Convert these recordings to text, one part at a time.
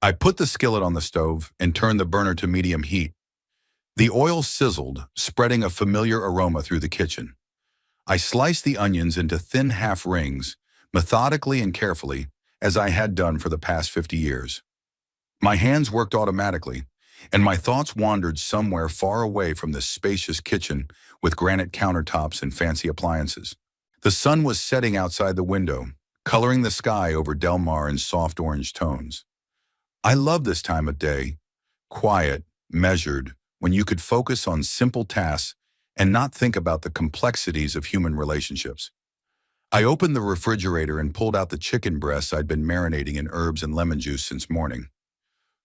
I put the skillet on the stove and turned the burner to medium heat. The oil sizzled, spreading a familiar aroma through the kitchen. I sliced the onions into thin half rings, methodically and carefully, as I had done for the past 50 years. My hands worked automatically, and my thoughts wandered somewhere far away from this spacious kitchen with granite countertops and fancy appliances. The sun was setting outside the window, coloring the sky over Del Mar in soft orange tones. I love this time of day, quiet, measured, when you could focus on simple tasks and not think about the complexities of human relationships. I opened the refrigerator and pulled out the chicken breasts I'd been marinating in herbs and lemon juice since morning.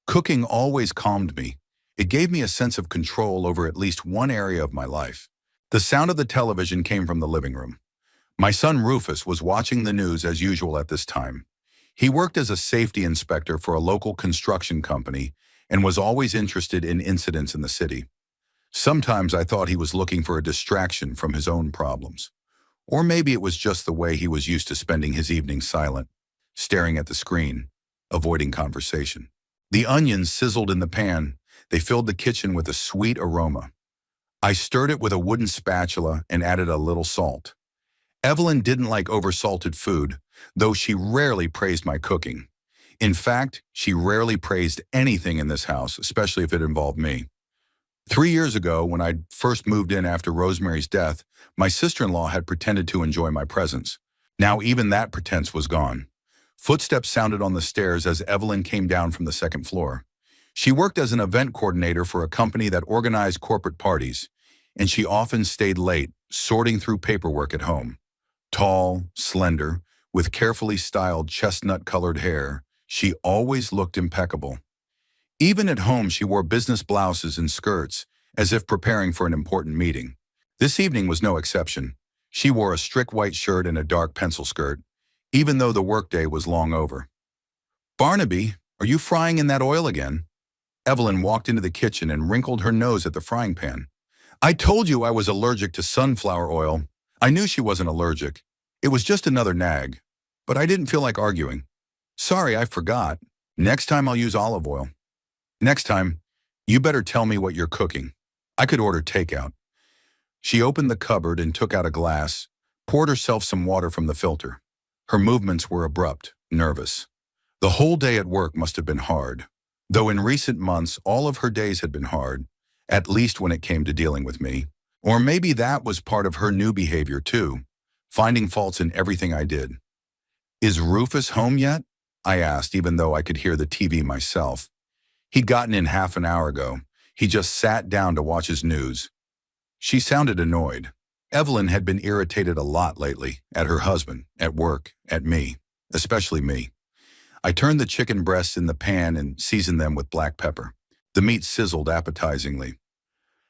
Cooking always calmed me. It gave me a sense of control over at least one area of my life. The sound of the television came from the living room. My son Rufus was watching the news as usual at this time. He worked as a safety inspector for a local construction company and was always interested in incidents in the city. Sometimes I thought he was looking for a distraction from his own problems. Or maybe it was just the way he was used to spending his evenings silent, staring at the screen, avoiding conversation. The onions sizzled in the pan. They filled the kitchen with a sweet aroma. I stirred it with a wooden spatula and added a little salt. Evelyn didn't like oversalted food, though she rarely praised my cooking. In fact, she rarely praised anything in this house, especially if it involved me. 3 years ago, when I first moved in after Rosemary's death, my sister-in-law had pretended to enjoy my presence. Now even that pretense was gone. Footsteps sounded on the stairs as Evelyn came down from the second floor. She worked as an event coordinator for a company that organized corporate parties, and she often stayed late, sorting through paperwork at home. Tall, slender, with carefully styled chestnut-colored hair, she always looked impeccable. Even at home, she wore business blouses and skirts, as if preparing for an important meeting. This evening was no exception. She wore a strict white shirt and a dark pencil skirt, even though the workday was long over. "Barnaby, are you frying in that oil again?" Evelyn walked into the kitchen and wrinkled her nose at the frying pan. "I told you I was allergic to sunflower oil." I knew she wasn't allergic. It was just another nag. But I didn't feel like arguing. "Sorry, I forgot. Next time I'll use olive oil." "Next time, you better tell me what you're cooking. I could order takeout." She opened the cupboard and took out a glass, poured herself some water from the filter. Her movements were abrupt, nervous. The whole day at work must have been hard, though in recent months all of her days had been hard, at least when it came to dealing with me. Or maybe that was part of her new behavior too, finding faults in everything I did. "Is Rufus home yet?" I asked, even though I could hear the TV myself. He'd gotten in half an hour ago. He just sat down to watch his news. She sounded annoyed. Evelyn had been irritated a lot lately, at her husband, at work, at me, especially me. I turned the chicken breasts in the pan and seasoned them with black pepper. The meat sizzled appetizingly.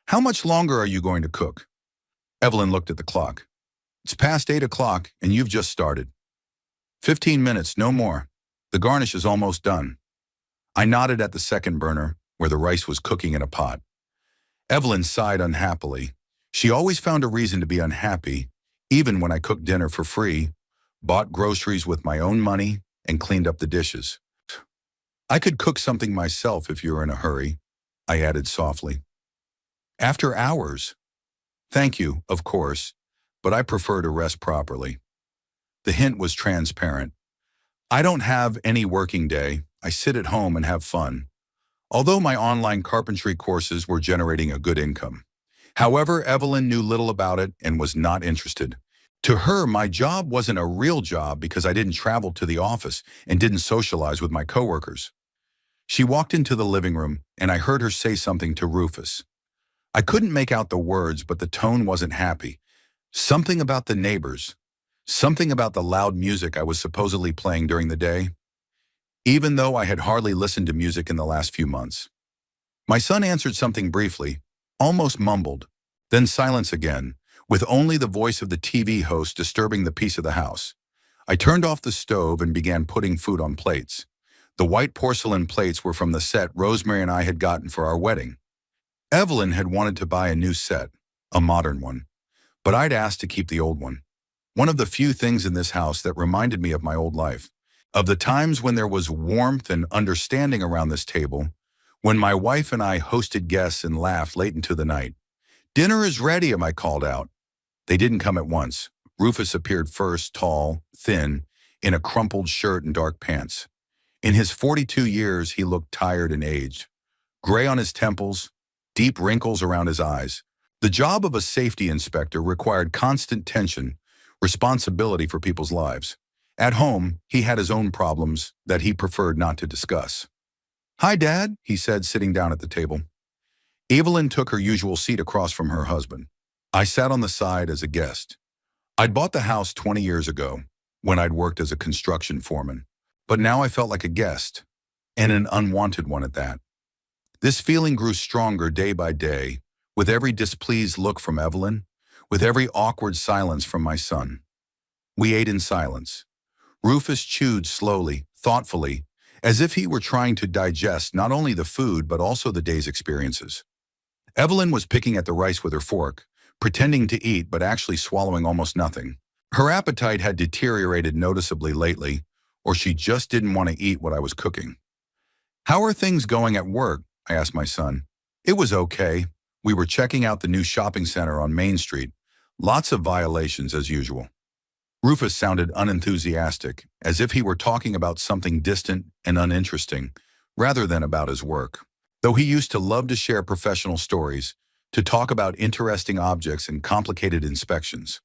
"How much longer are you going to cook?" Evelyn looked at the clock. "It's past 8 o'clock and you've just started." 15 minutes, no more. The garnish is almost done." I nodded at the second burner, where the rice was cooking in a pot. Evelyn sighed unhappily. She always found a reason to be unhappy, even when I cooked dinner for free, bought groceries with my own money, and cleaned up the dishes. "I could cook something myself if you're in a hurry," I added softly. "After hours." "Thank you, of course, but I prefer to rest properly." The hint was transparent. I don't have any working day. I sit at home and have fun. Although my online carpentry courses were generating a good income. However, Evelyn knew little about it and was not interested. To her, my job wasn't a real job because I didn't travel to the office and didn't socialize with my coworkers. She walked into the living room and I heard her say something to Rufus. I couldn't make out the words, but the tone wasn't happy. Something about the neighbors. Something about the loud music I was supposedly playing during the day, even though I had hardly listened to music in the last few months. My son answered something briefly, almost mumbled, then silence again, with only the voice of the TV host disturbing the peace of the house. I turned off the stove and began putting food on plates. The white porcelain plates were from the set Rosemary and I had gotten for our wedding. Evelyn had wanted to buy a new set, a modern one, but I'd asked to keep the old one. One of the few things in this house that reminded me of my old life. Of the times when there was warmth and understanding around this table, when my wife and I hosted guests and laughed late into the night. "Dinner is ready," I called out. They didn't come at once. Rufus appeared first, tall, thin, in a crumpled shirt and dark pants. In his 42 years, he looked tired and aged. Gray on his temples, deep wrinkles around his eyes. The job of a safety inspector required constant tension, responsibility for people's lives. At home, he had his own problems that he preferred not to discuss. "Hi, Dad," he said, sitting down at the table. Evelyn took her usual seat across from her husband. I sat on the side as a guest. I'd bought the house 20 years ago, when I'd worked as a construction foreman. But now I felt like a guest, and an unwanted one at that. This feeling grew stronger day by day, with every displeased look from Evelyn, with every awkward silence from my son. We ate in silence. Rufus chewed slowly, thoughtfully, as if he were trying to digest not only the food but also the day's experiences. Evelyn was picking at the rice with her fork, pretending to eat but actually swallowing almost nothing. Her appetite had deteriorated noticeably lately, or she just didn't want to eat what I was cooking. "How are things going at work?" I asked my son. It was okay. We were checking out the new shopping center on Main Street. Lots of violations as usual. Rufus sounded unenthusiastic, as if he were talking about something distant and uninteresting, rather than about his work. Though he used to love to share professional stories, to talk about interesting objects and complicated inspections.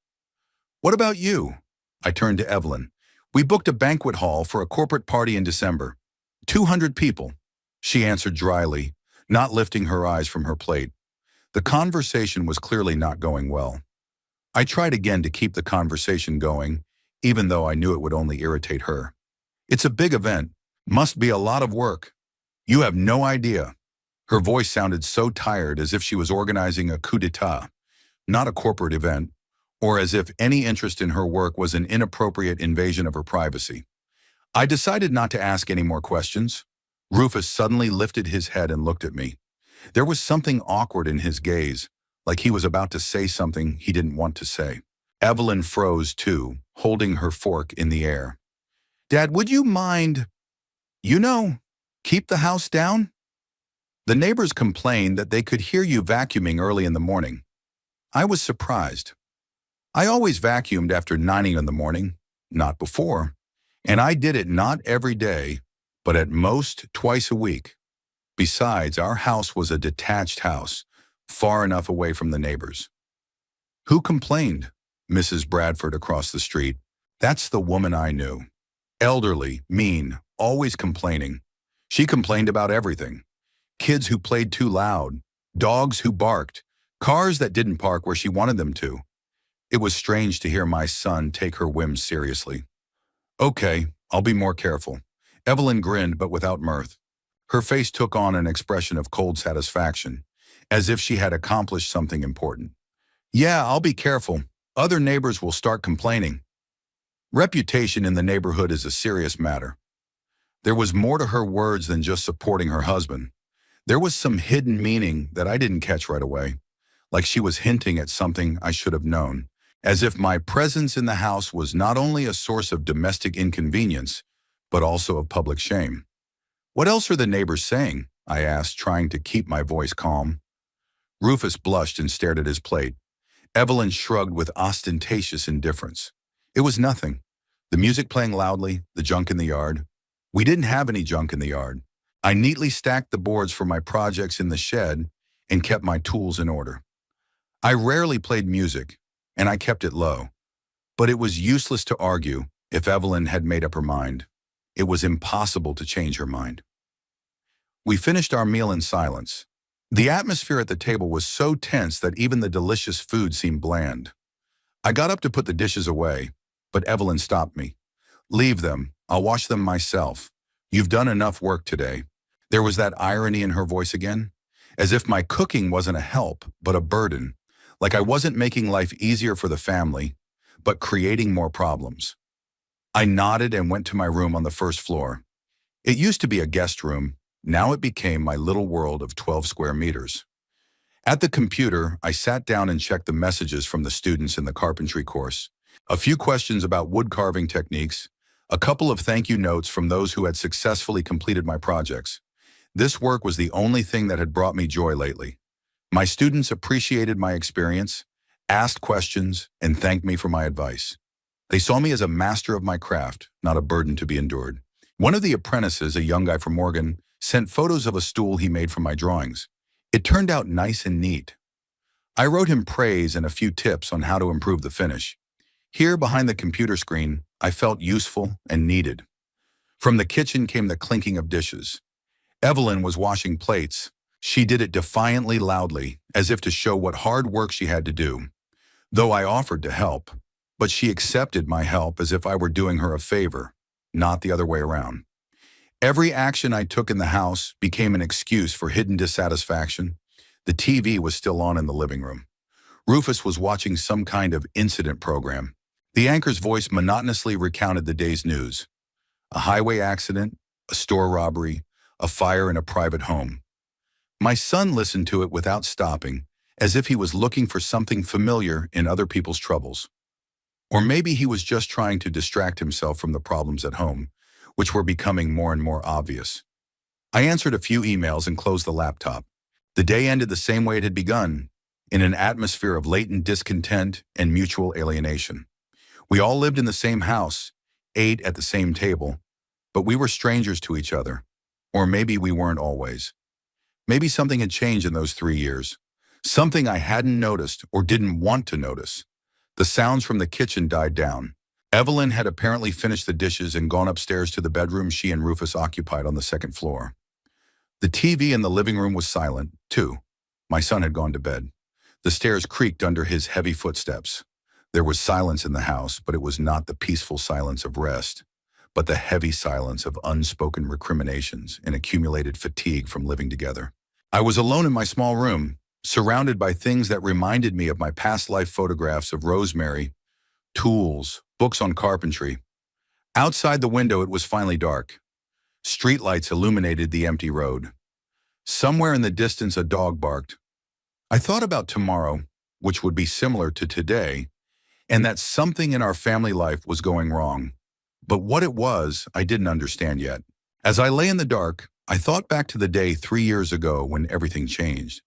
"What about you?" I turned to Evelyn. "We booked a banquet hall for a corporate party in December. 200 people." She answered dryly, not lifting her eyes from her plate. The conversation was clearly not going well. I tried again to keep the conversation going, even though I knew it would only irritate her. "It's a big event. Must be a lot of work. You have no idea." Her voice sounded so tired, as if she was organizing a coup d'etat, not a corporate event, or as if any interest in her work was an inappropriate invasion of her privacy. I decided not to ask any more questions. Rufus suddenly lifted his head and looked at me. There was something awkward in his gaze, like he was about to say something he didn't want to say. Evelyn froze too, holding her fork in the air. "Dad, would you mind, keep the house down? The neighbors complained that they could hear you vacuuming early in the morning." I was surprised. I always vacuumed after 9 in the morning, not before, and I did it not every day, but at most twice a week. Besides, our house was a detached house, far enough away from the neighbors. "Who complained?" Mrs. Bradford across the street. That's the woman I knew. Elderly, mean, always complaining. She complained about everything. Kids who played too loud, dogs who barked, cars that didn't park where she wanted them to. It was strange to hear my son take her whims seriously. "Okay, I'll be more careful." Evelyn grinned, but without mirth. Her face took on an expression of cold satisfaction, as if she had accomplished something important. "Yeah, I'll be careful. Other neighbors will start complaining." Reputation in the neighborhood is a serious matter. There was more to her words than just supporting her husband. There was some hidden meaning that I didn't catch right away, like she was hinting at something I should have known, as if my presence in the house was not only a source of domestic inconvenience, but also of public shame. "What else are the neighbors saying?" I asked, trying to keep my voice calm. Rufus blushed and stared at his plate. Evelyn shrugged with ostentatious indifference. It was nothing. The music playing loudly, the junk in the yard. We didn't have any junk in the yard. I neatly stacked the boards for my projects in the shed and kept my tools in order. I rarely played music, and I kept it low. But it was useless to argue if Evelyn had made up her mind. It was impossible to change her mind. We finished our meal in silence. The atmosphere at the table was so tense that even the delicious food seemed bland. I got up to put the dishes away, but Evelyn stopped me. "Leave them. I'll wash them myself. You've done enough work today." There was that irony in her voice again, as if my cooking wasn't a help, but a burden, like I wasn't making life easier for the family, but creating more problems. I nodded and went to my room on the first floor. It used to be a guest room. Now it became my little world of 12 square meters. At the computer, I sat down and checked the messages from the students in the carpentry course. A few questions about wood carving techniques, A couple of thank you notes from those who had successfully completed my projects. This work was the only thing that had brought me joy lately. My students appreciated my experience, asked questions, and thanked me for my advice. They saw me as a master of my craft, not a burden to be endured. One of the apprentices, a young guy from Oregon, sent photos of a stool he made from my drawings. It turned out nice and neat. I wrote him praise and a few tips on how to improve the finish. Here, behind the computer screen, I felt useful and needed. From the kitchen came the clinking of dishes. Evelyn was washing plates. She did it defiantly loudly, as if to show what hard work she had to do. Though I offered to help, but she accepted my help as if I were doing her a favor, not the other way around. Every action I took in the house became an excuse for hidden dissatisfaction. The TV was still on in the living room. Rufus was watching some kind of incident program. The anchor's voice monotonously recounted the day's news. A highway accident, a store robbery, a fire in a private home. My son listened to it without stopping, as if he was looking for something familiar in other people's troubles. Or maybe he was just trying to distract himself from the problems at home, which were becoming more and more obvious. I answered a few emails and closed the laptop. The day ended the same way it had begun, in an atmosphere of latent discontent and mutual alienation. We all lived in the same house, ate at the same table, but we were strangers to each other. Or maybe we weren't always. Maybe something had changed in those 3 years. Something I hadn't noticed or didn't want to notice. The sounds from the kitchen died down. Evelyn had apparently finished the dishes and gone upstairs to the bedroom she and Rufus occupied on the second floor. The TV in the living room was silent, too. My son had gone to bed. The stairs creaked under his heavy footsteps. There was silence in the house, but it was not the peaceful silence of rest, but the heavy silence of unspoken recriminations and accumulated fatigue from living together. I was alone in my small room, surrounded by things that reminded me of my past life photographs of Rosemary, tools, books on carpentry. Outside the window it was finally dark. Streetlights illuminated the empty road. Somewhere in the distance a dog barked. I thought about tomorrow, which would be similar to today, and that something in our family life was going wrong. But what it was, I didn't understand yet. As I lay in the dark, I thought back to the day 3 years ago when everything changed.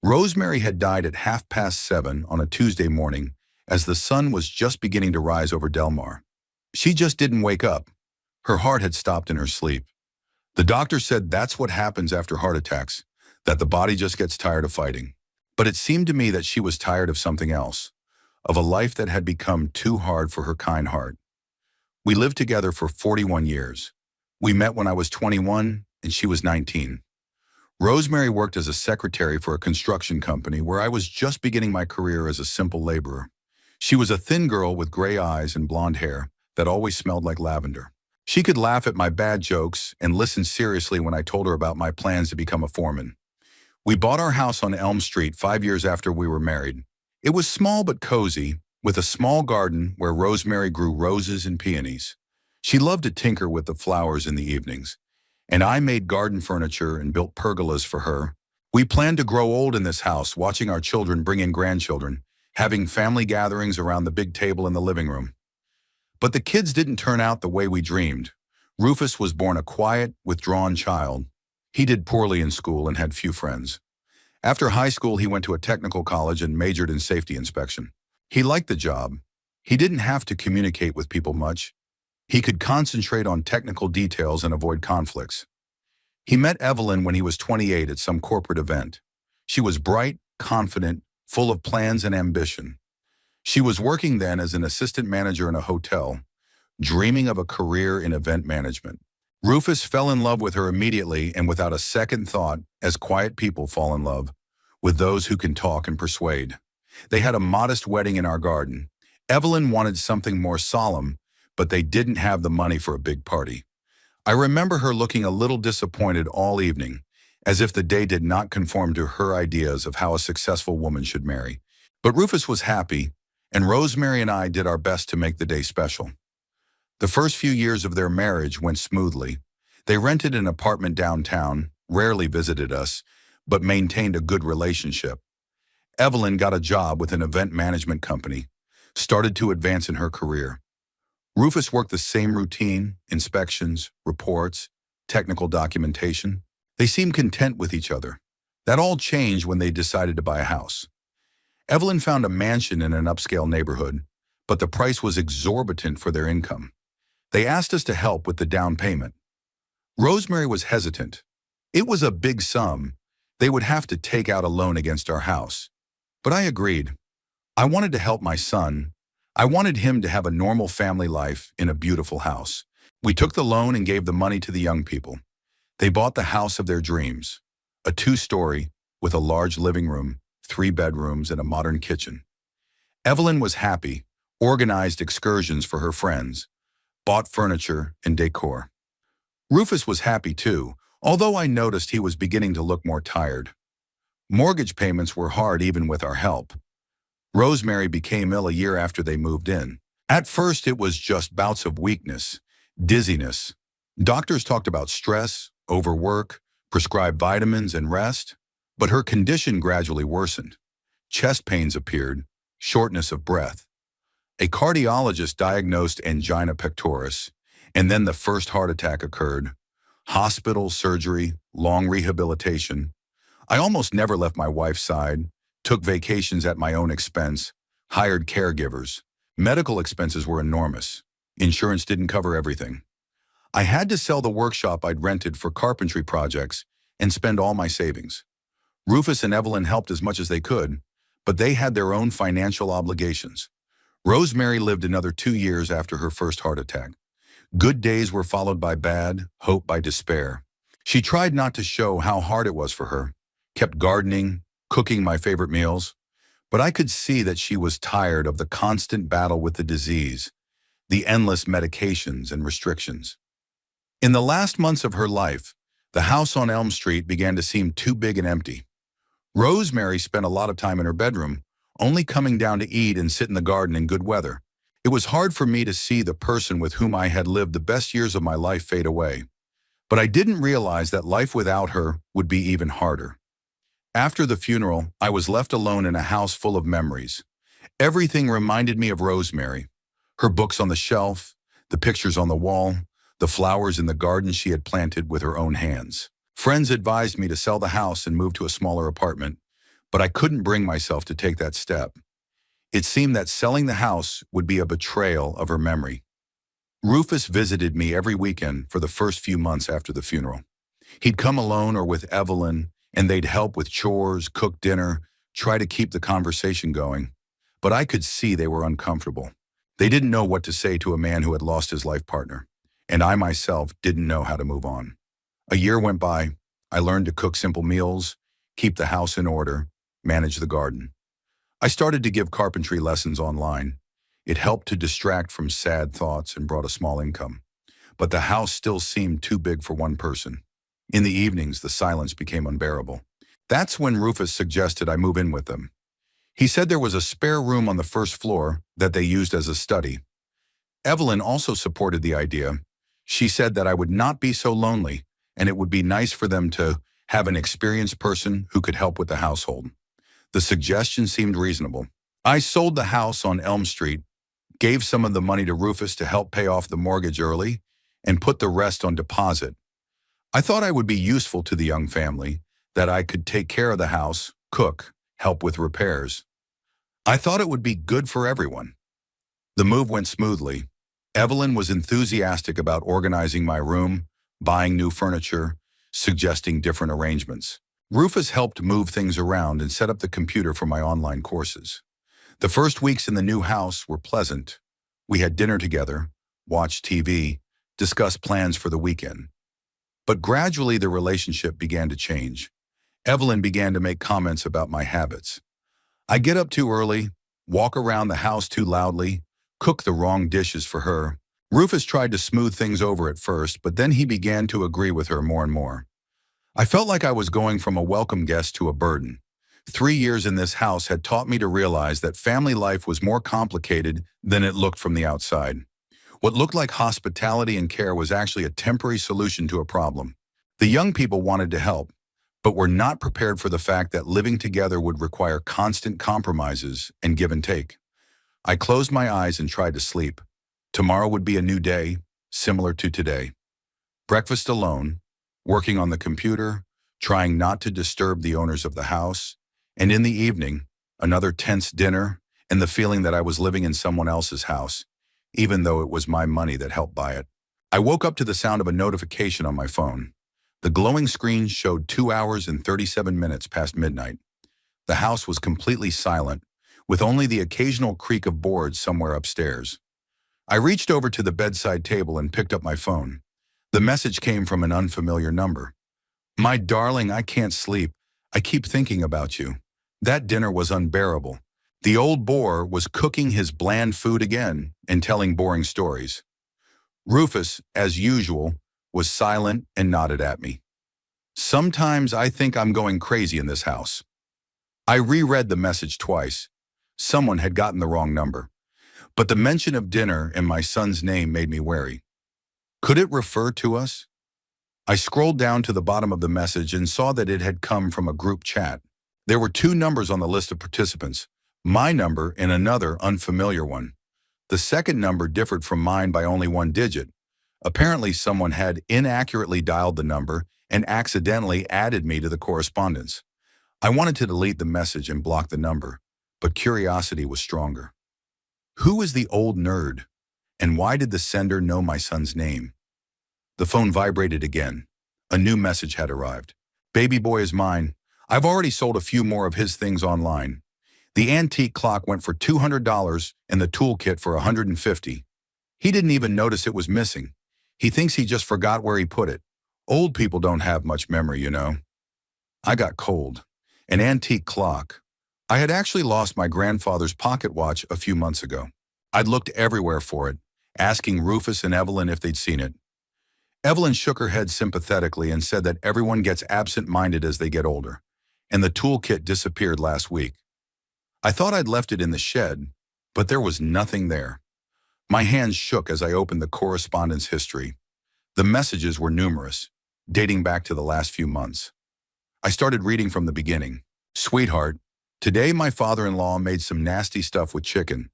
Rosemary had died at 7:30 on a Tuesday morning as the sun was just beginning to rise over Delmar. She just didn't wake up. Her heart had stopped in her sleep. The doctor said that's what happens after heart attacks, that the body just gets tired of fighting. But it seemed to me that she was tired of something else, of a life that had become too hard for her kind heart. We lived together for 41 years. We met when I was 21 and she was 19. Rosemary worked as a secretary for a construction company where I was just beginning my career as a simple laborer. She was a thin girl with gray eyes and blonde hair that always smelled like lavender. She could laugh at my bad jokes and listen seriously when I told her about my plans to become a foreman. We bought our house on Elm Street 5 years after we were married. It was small but cozy, with a small garden where Rosemary grew roses and peonies. She loved to tinker with the flowers in the evenings, and I made garden furniture and built pergolas for her. We planned to grow old in this house, watching our children bring in grandchildren, having family gatherings around the big table in the living room. But the kids didn't turn out the way we dreamed. Rufus was born a quiet, withdrawn child. He did poorly in school and had few friends. After high school, he went to a technical college and majored in safety inspection. He liked the job. He didn't have to communicate with people much. He could concentrate on technical details and avoid conflicts. He met Evelyn when he was 28 at some corporate event. She was bright, confident, full of plans and ambition. She was working then as an assistant manager in a hotel, dreaming of a career in event management. Rufus fell in love with her immediately and without a second thought, as quiet people fall in love, with those who can talk and persuade. They had a modest wedding in our garden. Evelyn wanted something more solemn, but they didn't have the money for a big party. I remember her looking a little disappointed all evening, as if the day did not conform to her ideas of how a successful woman should marry. But Rufus was happy, and Rosemary and I did our best to make the day special. The first few years of their marriage went smoothly. They rented an apartment downtown, rarely visited us, but maintained a good relationship. Evelyn got a job with an event management company, started to advance in her career. Rufus worked the same routine, inspections, reports, technical documentation. They seemed content with each other. That all changed when they decided to buy a house. Evelyn found a mansion in an upscale neighborhood, but the price was exorbitant for their income. They asked us to help with the down payment. Rosemary was hesitant. It was a big sum. They would have to take out a loan against our house. But I agreed. I wanted to help my son. I wanted him to have a normal family life in a beautiful house. We took the loan and gave the money to the young people. They bought the house of their dreams, a 2-story with a large living room, 3 bedrooms, and a modern kitchen. Evelyn was happy, organized excursions for her friends, bought furniture and decor. Rufus was happy too, although I noticed he was beginning to look more tired. Mortgage payments were hard even with our help. Rosemary became ill a year after they moved in. At first, it was just bouts of weakness, dizziness. Doctors talked about stress, overwork, prescribed vitamins, and rest, but her condition gradually worsened. Chest pains appeared, shortness of breath. A cardiologist diagnosed angina pectoris, and then the first heart attack occurred. Hospital, surgery, long rehabilitation. I almost never left my wife's side, took vacations at my own expense, hired caregivers. Medical expenses were enormous. Insurance didn't cover everything. I had to sell the workshop I'd rented for carpentry projects and spend all my savings. Rufus and Evelyn helped as much as they could, but they had their own financial obligations. Rosemary lived another 2 years after her first heart attack. Good days were followed by bad, hope by despair. She tried not to show how hard it was for her, kept gardening, cooking my favorite meals, but I could see that she was tired of the constant battle with the disease, the endless medications and restrictions. In the last months of her life, the house on Elm Street began to seem too big and empty. Rosemary spent a lot of time in her bedroom, only coming down to eat and sit in the garden in good weather. It was hard for me to see the person with whom I had lived the best years of my life fade away. But I didn't realize that life without her would be even harder. After the funeral, I was left alone in a house full of memories. Everything reminded me of Rosemary. Her books on the shelf, the pictures on the wall, the flowers in the garden she had planted with her own hands. Friends advised me to sell the house and move to a smaller apartment, but I couldn't bring myself to take that step. It seemed that selling the house would be a betrayal of her memory. Rufus visited me every weekend for the first few months after the funeral. He'd come alone or with Evelyn, and they'd help with chores, cook dinner, try to keep the conversation going. But I could see they were uncomfortable. They didn't know what to say to a man who had lost his life partner, and I myself didn't know how to move on. A year went by. I learned to cook simple meals, keep the house in order, manage the garden. I started to give carpentry lessons online. It helped to distract from sad thoughts and brought a small income. But the house still seemed too big for one person. In the evenings, the silence became unbearable. That's when Rufus suggested I move in with them. He said there was a spare room on the first floor that they used as a study. Evelyn also supported the idea. She said that I would not be so lonely, and it would be nice for them to have an experienced person who could help with the household. The suggestion seemed reasonable. I sold the house on Elm Street, gave some of the money to Rufus to help pay off the mortgage early, and put the rest on deposit. I thought I would be useful to the young family, that I could take care of the house, cook, help with repairs. I thought it would be good for everyone. The move went smoothly. Evelyn was enthusiastic about organizing my room, buying new furniture, suggesting different arrangements. Rufus helped move things around and set up the computer for my online courses. The first weeks in the new house were pleasant. We had dinner together, watched TV, discussed plans for the weekend. But gradually the relationship began to change. Evelyn began to make comments about my habits. I get up too early, walk around the house too loudly, cook the wrong dishes for her. Rufus tried to smooth things over at first, but then he began to agree with her more and more. I felt like I was going from a welcome guest to a burden. 3 years in this house had taught me to realize that family life was more complicated than it looked from the outside. What looked like hospitality and care was actually a temporary solution to a problem. The young people wanted to help, but were not prepared for the fact that living together would require constant compromises and give and take. I closed my eyes and tried to sleep. Tomorrow would be a new day, similar to today. Breakfast alone, working on the computer, trying not to disturb the owners of the house, and in the evening, another tense dinner and the feeling that I was living in someone else's house, even though it was my money that helped buy it. I woke up to the sound of a notification on my phone. The glowing screen showed 2 hours and 37 minutes past midnight. The house was completely silent, with only the occasional creak of boards somewhere upstairs. I reached over to the bedside table and picked up my phone. The message came from an unfamiliar number. "My darling, I can't sleep. I keep thinking about you." That dinner was unbearable. The old boar was cooking his bland food again and telling boring stories. Rufus, as usual, was silent and nodded at me. "Sometimes I think I'm going crazy in this house." I reread the message twice. Someone had gotten the wrong number. But the mention of dinner and my son's name made me wary. Could it refer to us? I scrolled down to the bottom of the message and saw that it had come from a group chat. There were 2 numbers on the list of participants, my number and another unfamiliar one. The second number differed from mine by only 1 digit. Apparently someone had inaccurately dialed the number and accidentally added me to the correspondence. I wanted to delete the message and block the number, but curiosity was stronger. Who is the old nerd? And why did the sender know my son's name? The phone vibrated again. A new message had arrived. "Baby boy is mine. I've already sold a few more of his things online. The antique clock went for $200 and the toolkit for $150. He didn't even notice it was missing. He thinks he just forgot where he put it. Old people don't have much memory, you know." I got cold. An antique clock. I had actually lost my grandfather's pocket watch a few months ago. I'd looked everywhere for it, asking Rufus and Evelyn if they'd seen it. Evelyn shook her head sympathetically and said that everyone gets absent-minded as they get older, and the toolkit disappeared last week. I thought I'd left it in the shed, but there was nothing there. My hands shook as I opened the correspondence history. The messages were numerous, dating back to the last few months. I started reading from the beginning. "Sweetheart, today my father-in-law made some nasty stuff with chicken.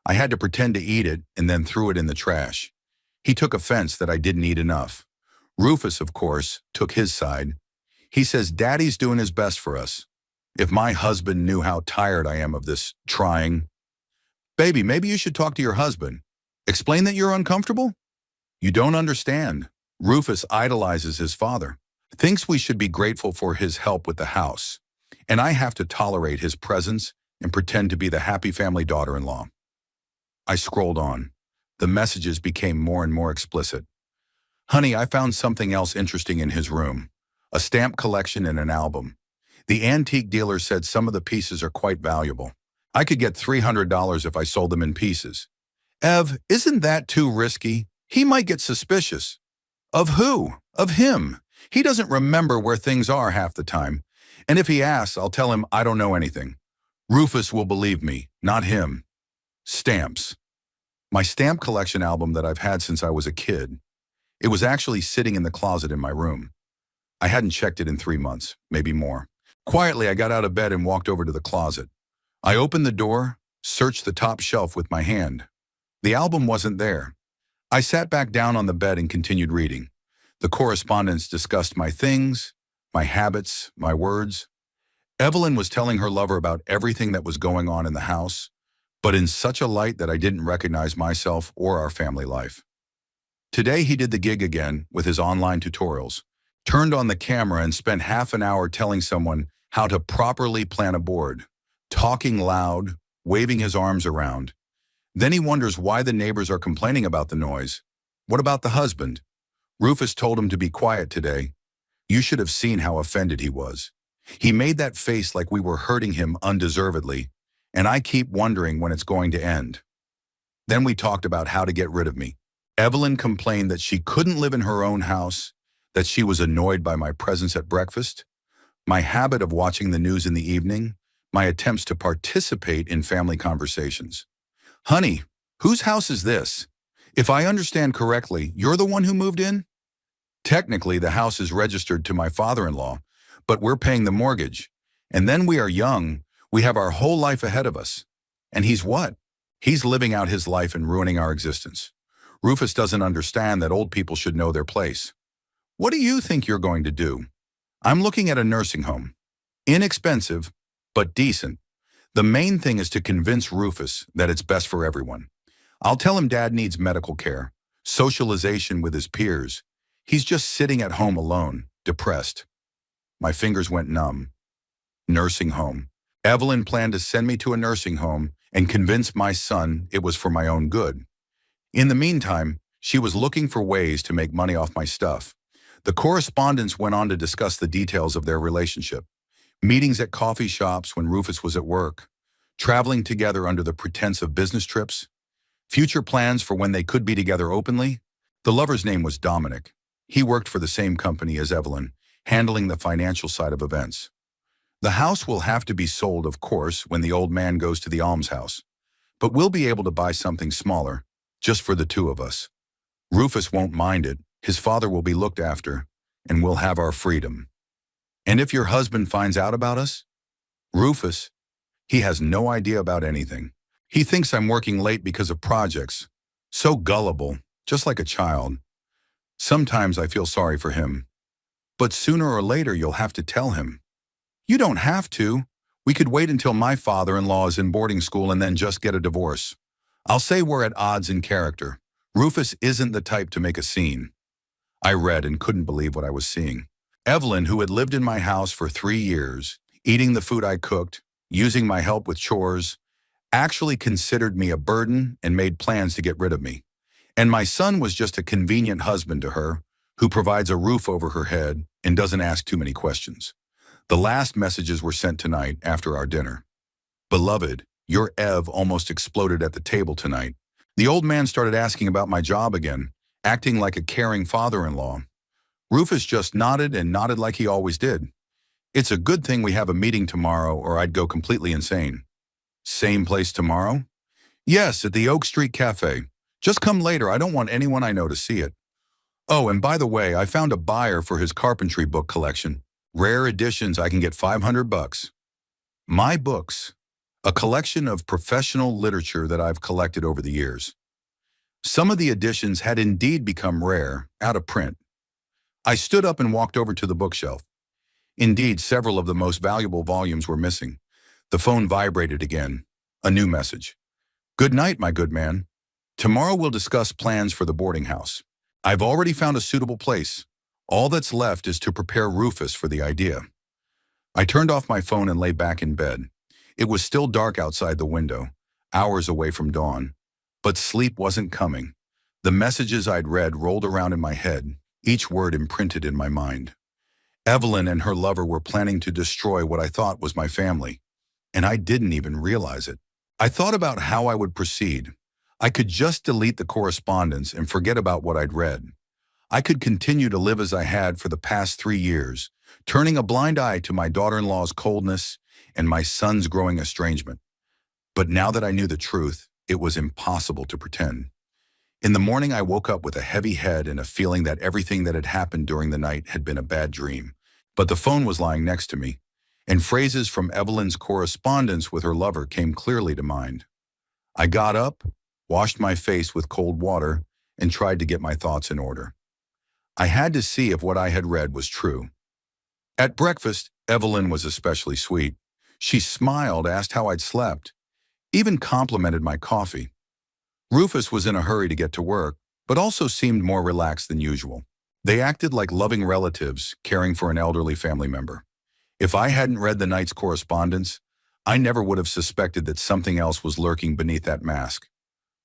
I had to pretend to eat it and then threw it in the trash. He took offense that I didn't eat enough. Rufus, of course, took his side. He says Daddy's doing his best for us. If my husband knew how tired I am of this trying. Baby, maybe you should talk to your husband. Explain that you're uncomfortable? You don't understand. Rufus idolizes his father, thinks we should be grateful for his help with the house, and I have to tolerate his presence and pretend to be the happy family daughter-in-law." I scrolled on. The messages became more and more explicit. "Honey, I found something else interesting in his room. A stamp collection and an album. The antique dealer said some of the pieces are quite valuable. I could get $300 if I sold them in pieces. Ev, isn't that too risky? He might get suspicious." "Of who?" "Of him. He doesn't remember where things are half the time. And if he asks, I'll tell him I don't know anything. Rufus will believe me, not him." Stamps. My stamp collection album that I've had since I was a kid. It was actually sitting in the closet in my room. I hadn't checked it in 3 months, maybe more. Quietly, I got out of bed and walked over to the closet. I opened the door, searched the top shelf with my hand. The album wasn't there. I sat back down on the bed and continued reading. The correspondence discussed my things, my habits, my words. Evelyn was telling her lover about everything that was going on in the house, but in such a light that I didn't recognize myself or our family life. Today he did the gig again with his online tutorials, turned on the camera and spent half an hour telling someone how to properly plan a board, talking loud, waving his arms around. Then he wonders why the neighbors are complaining about the noise. What about the husband? Rufus told him to be quiet today. You should have seen how offended he was. He made that face like we were hurting him undeservedly, and I keep wondering when it's going to end. Then we talked about how to get rid of me. Evelyn complained that she couldn't live in her own house, that she was annoyed by my presence at breakfast, my habit of watching the news in the evening, my attempts to participate in family conversations. Honey, whose house is this? If I understand correctly, you're the one who moved in? Technically, the house is registered to my father-in-law, but we're paying the mortgage. And then we are young, we have our whole life ahead of us. And he's what? He's living out his life and ruining our existence. Rufus doesn't understand that old people should know their place. What do you think you're going to do? I'm looking at a nursing home. Inexpensive, but decent. The main thing is to convince Rufus that it's best for everyone. I'll tell him Dad needs medical care, socialization with his peers. He's just sitting at home alone, depressed. My fingers went numb. Nursing home. Evelyn planned to send me to a nursing home and convince my son it was for my own good. In the meantime, she was looking for ways to make money off my stuff. The correspondence went on to discuss the details of their relationship. Meetings at coffee shops when Rufus was at work. Traveling together under the pretense of business trips. Future plans for when they could be together openly. The lover's name was Dominic. He worked for the same company as Evelyn, handling the financial side of events. The house will have to be sold, of course, when the old man goes to the almshouse. But we'll be able to buy something smaller, just for the two of us. Rufus won't mind it. His father will be looked after, and we'll have our freedom. And if your husband finds out about us? Rufus, he has no idea about anything. He thinks I'm working late because of projects. So gullible, just like a child. Sometimes I feel sorry for him. But sooner or later you'll have to tell him. You don't have to. We could wait until my father-in-law is in boarding school and then just get a divorce. I'll say we're at odds in character. Rufus isn't the type to make a scene. I read and couldn't believe what I was seeing. Evelyn, who had lived in my house for 3 years, eating the food I cooked, using my help with chores, actually considered me a burden and made plans to get rid of me. And my son was just a convenient husband to her, who provides a roof over her head and doesn't ask too many questions. The last messages were sent tonight after our dinner. Beloved, your Ev almost exploded at the table tonight. The old man started asking about my job again, acting like a caring father-in-law. Rufus just nodded and nodded like he always did. It's a good thing we have a meeting tomorrow or I'd go completely insane. Same place tomorrow? Yes, at the Oak Street Cafe. Just come later. I don't want anyone I know to see it. Oh, and by the way, I found a buyer for his carpentry book collection. Rare editions, I can get $500. My books, a collection of professional literature that I've collected over the years. Some of the editions had indeed become rare, out of print. I stood up and walked over to the bookshelf. Indeed, several of the most valuable volumes were missing. The phone vibrated again. A new message. Good night, my good man. Tomorrow we'll discuss plans for the boarding house. I've already found a suitable place. All that's left is to prepare Rufus for the idea. I turned off my phone and lay back in bed. It was still dark outside the window, hours away from dawn. But sleep wasn't coming. The messages I'd read rolled around in my head, each word imprinted in my mind. Evelyn and her lover were planning to destroy what I thought was my family, and I didn't even realize it. I thought about how I would proceed. I could just delete the correspondence and forget about what I'd read. I could continue to live as I had for the past 3 years, turning a blind eye to my daughter-in-law's coldness and my son's growing estrangement. But now that I knew the truth, it was impossible to pretend. In the morning, I woke up with a heavy head and a feeling that everything that had happened during the night had been a bad dream. But the phone was lying next to me, and phrases from Evelyn's correspondence with her lover came clearly to mind. I got up, washed my face with cold water, and tried to get my thoughts in order. I had to see if what I had read was true. At breakfast, Evelyn was especially sweet. She smiled, asked how I'd slept, even complimented my coffee. Rufus was in a hurry to get to work, but also seemed more relaxed than usual. They acted like loving relatives caring for an elderly family member. If I hadn't read the night's correspondence, I never would have suspected that something else was lurking beneath that mask.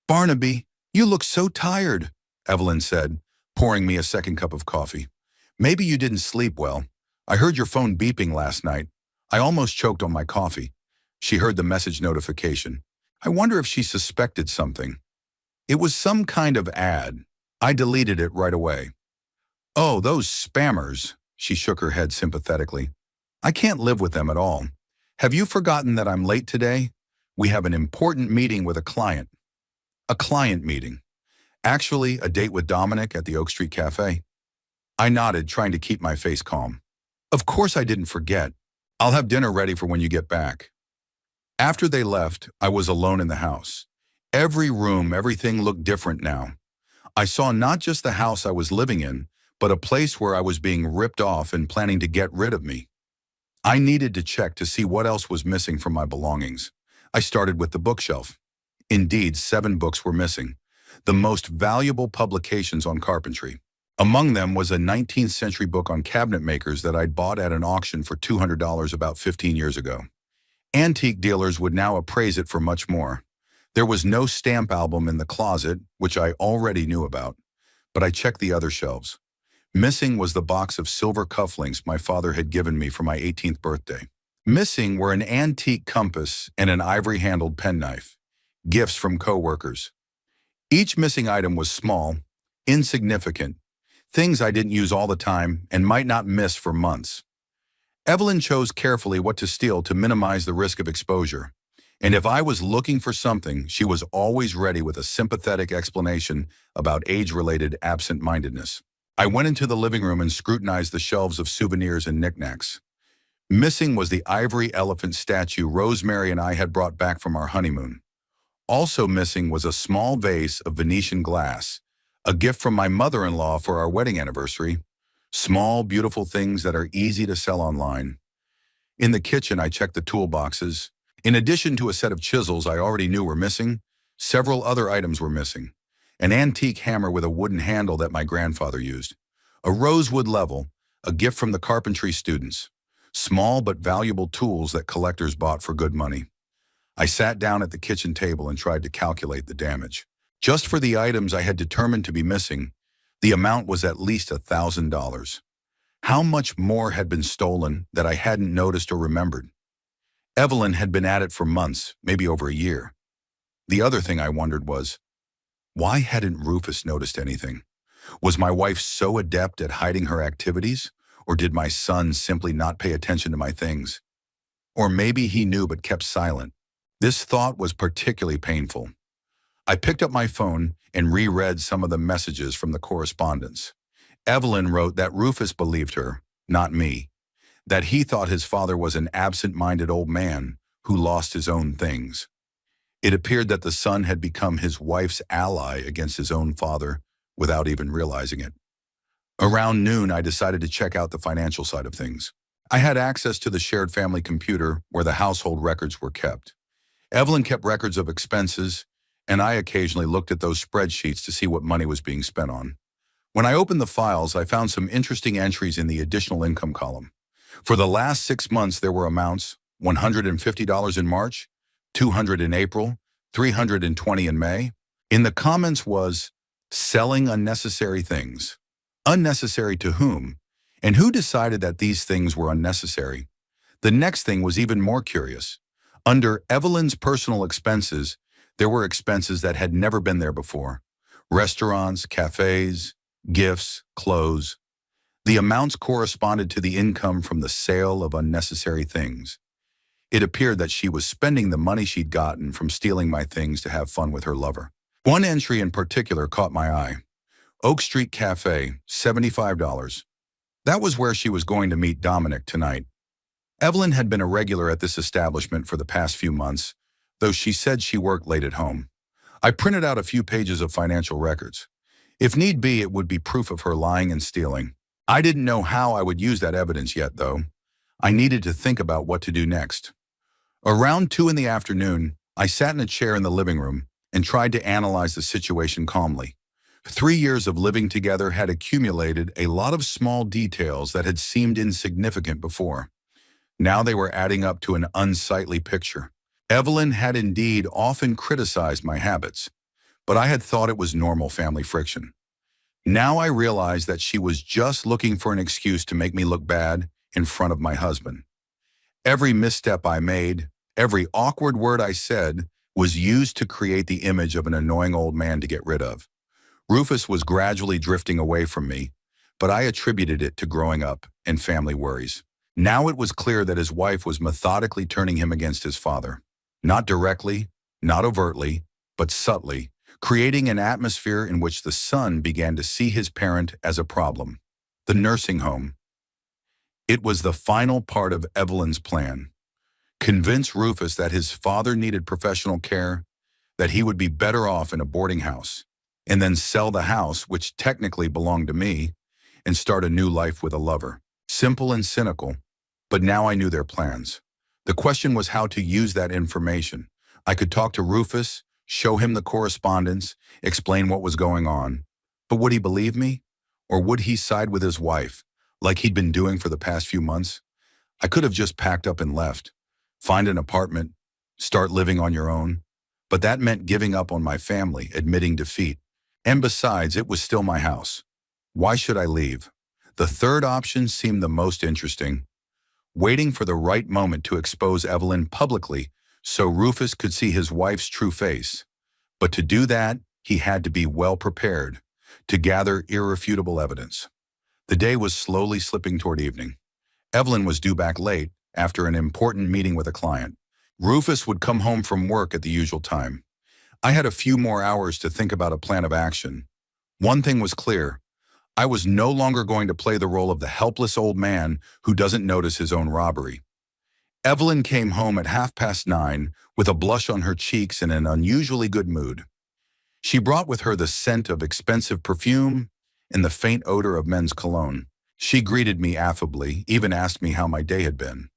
Barnaby, you look so tired, Evelyn said, pouring me a second cup of coffee. Maybe you didn't sleep well. I heard your phone beeping last night. I almost choked on my coffee. She heard the message notification. I wonder if she suspected something. It was some kind of ad. I deleted it right away. Oh, those spammers, she shook her head sympathetically. I can't live with them at all. Have you forgotten that I'm late today? We have an important meeting with a client. A client meeting. Actually, a date with Dominic at the Oak Street Cafe. I nodded, trying to keep my face calm. Of course I didn't forget. I'll have dinner ready for when you get back. After they left, I was alone in the house. Every room, everything looked different now. I saw not just the house I was living in, but a place where I was being ripped off and planning to get rid of me. I needed to check to see what else was missing from my belongings. I started with the bookshelf. Indeed, 7 books were missing, the most valuable publications on carpentry. Among them was a 19th century book on cabinet makers that I'd bought at an auction for $200 about 15 years ago. Antique dealers would now appraise it for much more. There was no stamp album in the closet, which I already knew about, but I checked the other shelves. Missing was the box of silver cufflinks my father had given me for my 18th birthday. Missing were an antique compass and an ivory-handled penknife, gifts from co-workers. Each missing item was small, insignificant, things I didn't use all the time and might not miss for months. Evelyn chose carefully what to steal to minimize the risk of exposure. And if I was looking for something, she was always ready with a sympathetic explanation about age-related absent-mindedness. I went into the living room and scrutinized the shelves of souvenirs and knickknacks. Missing was the ivory elephant statue Rosemary and I had brought back from our honeymoon. Also missing was a small vase of Venetian glass, a gift from my mother-in-law for our wedding anniversary. Small, beautiful things that are easy to sell online. In the kitchen, I checked the toolboxes. In addition to a set of chisels I already knew were missing, several other items were missing. An antique hammer with a wooden handle that my grandfather used. A rosewood level, a gift from the carpentry students. Small but valuable tools that collectors bought for good money. I sat down at the kitchen table and tried to calculate the damage. Just for the items I had determined to be missing, the amount was at least $1,000. How much more had been stolen that I hadn't noticed or remembered? Evelyn had been at it for months, maybe over a year. The other thing I wondered was, why hadn't Rufus noticed anything? Was my wife so adept at hiding her activities, or did my son simply not pay attention to my things? Or maybe he knew but kept silent. This thought was particularly painful. I picked up my phone and reread some of the messages from the correspondence. Evelyn wrote that Rufus believed her, not me, that he thought his father was an absent-minded old man who lost his own things. It appeared that the son had become his wife's ally against his own father without even realizing it. Around noon, I decided to check out the financial side of things. I had access to the shared family computer where the household records were kept. Evelyn kept records of expenses, and I occasionally looked at those spreadsheets to see what money was being spent on. When I opened the files, I found some interesting entries in the additional income column. For the last 6 months, there were amounts: $150 in March, $200 in April, $320 in May. In the comments was, selling unnecessary things. Unnecessary to whom? And who decided that these things were unnecessary? The next thing was even more curious. Under Evelyn's personal expenses, there were expenses that had never been there before. Restaurants, cafes, gifts, clothes. The amounts corresponded to the income from the sale of unnecessary things. It appeared that she was spending the money she'd gotten from stealing my things to have fun with her lover. One entry in particular caught my eye. Oak Street Cafe, $75. That was where she was going to meet Dominic tonight. Evelyn had been a regular at this establishment for the past few months, though she said she worked late at home. I printed out a few pages of financial records. If need be, it would be proof of her lying and stealing. I didn't know how I would use that evidence yet, though. I needed to think about what to do next. Around 2 in the afternoon, I sat in a chair in the living room and tried to analyze the situation calmly. 3 years of living together had accumulated a lot of small details that had seemed insignificant before. Now they were adding up to an unsightly picture. Evelyn had indeed often criticized my habits, but I had thought it was normal family friction. Now I realized that she was just looking for an excuse to make me look bad in front of my husband. Every misstep I made, every awkward word I said, was used to create the image of an annoying old man to get rid of. Rufus was gradually drifting away from me, but I attributed it to growing up and family worries. Now it was clear that his wife was methodically turning him against his father. Not directly, not overtly, but subtly, creating an atmosphere in which the son began to see his parent as a problem. The nursing home. It was the final part of Evelyn's plan. Convince Rufus that his father needed professional care, that he would be better off in a boarding house. and then sell the house, which technically belonged to me, and start a new life with a lover. Simple and cynical, but now I knew their plans. The question was how to use that information. I could talk to Rufus, show him the correspondence, explain what was going on. But would he believe me? Or would he side with his wife, like he'd been doing for the past few months? I could have just packed up and left, find an apartment, start living on your own. But that meant giving up on my family, admitting defeat. And besides, it was still my house. Why should I leave? The third option seemed the most interesting. Waiting for the right moment to expose Evelyn publicly so Rufus could see his wife's true face. But to do that, he had to be well prepared, to gather irrefutable evidence. The day was slowly slipping toward evening. Evelyn was due back late after an important meeting with a client. Rufus would come home from work at the usual time. I had a few more hours to think about a plan of action. One thing was clear. I was no longer going to play the role of the helpless old man who doesn't notice his own robbery. Evelyn came home at 9:30 with a blush on her cheeks and an unusually good mood. She brought with her the scent of expensive perfume and the faint odor of men's cologne. She greeted me affably, even asked me how my day had been.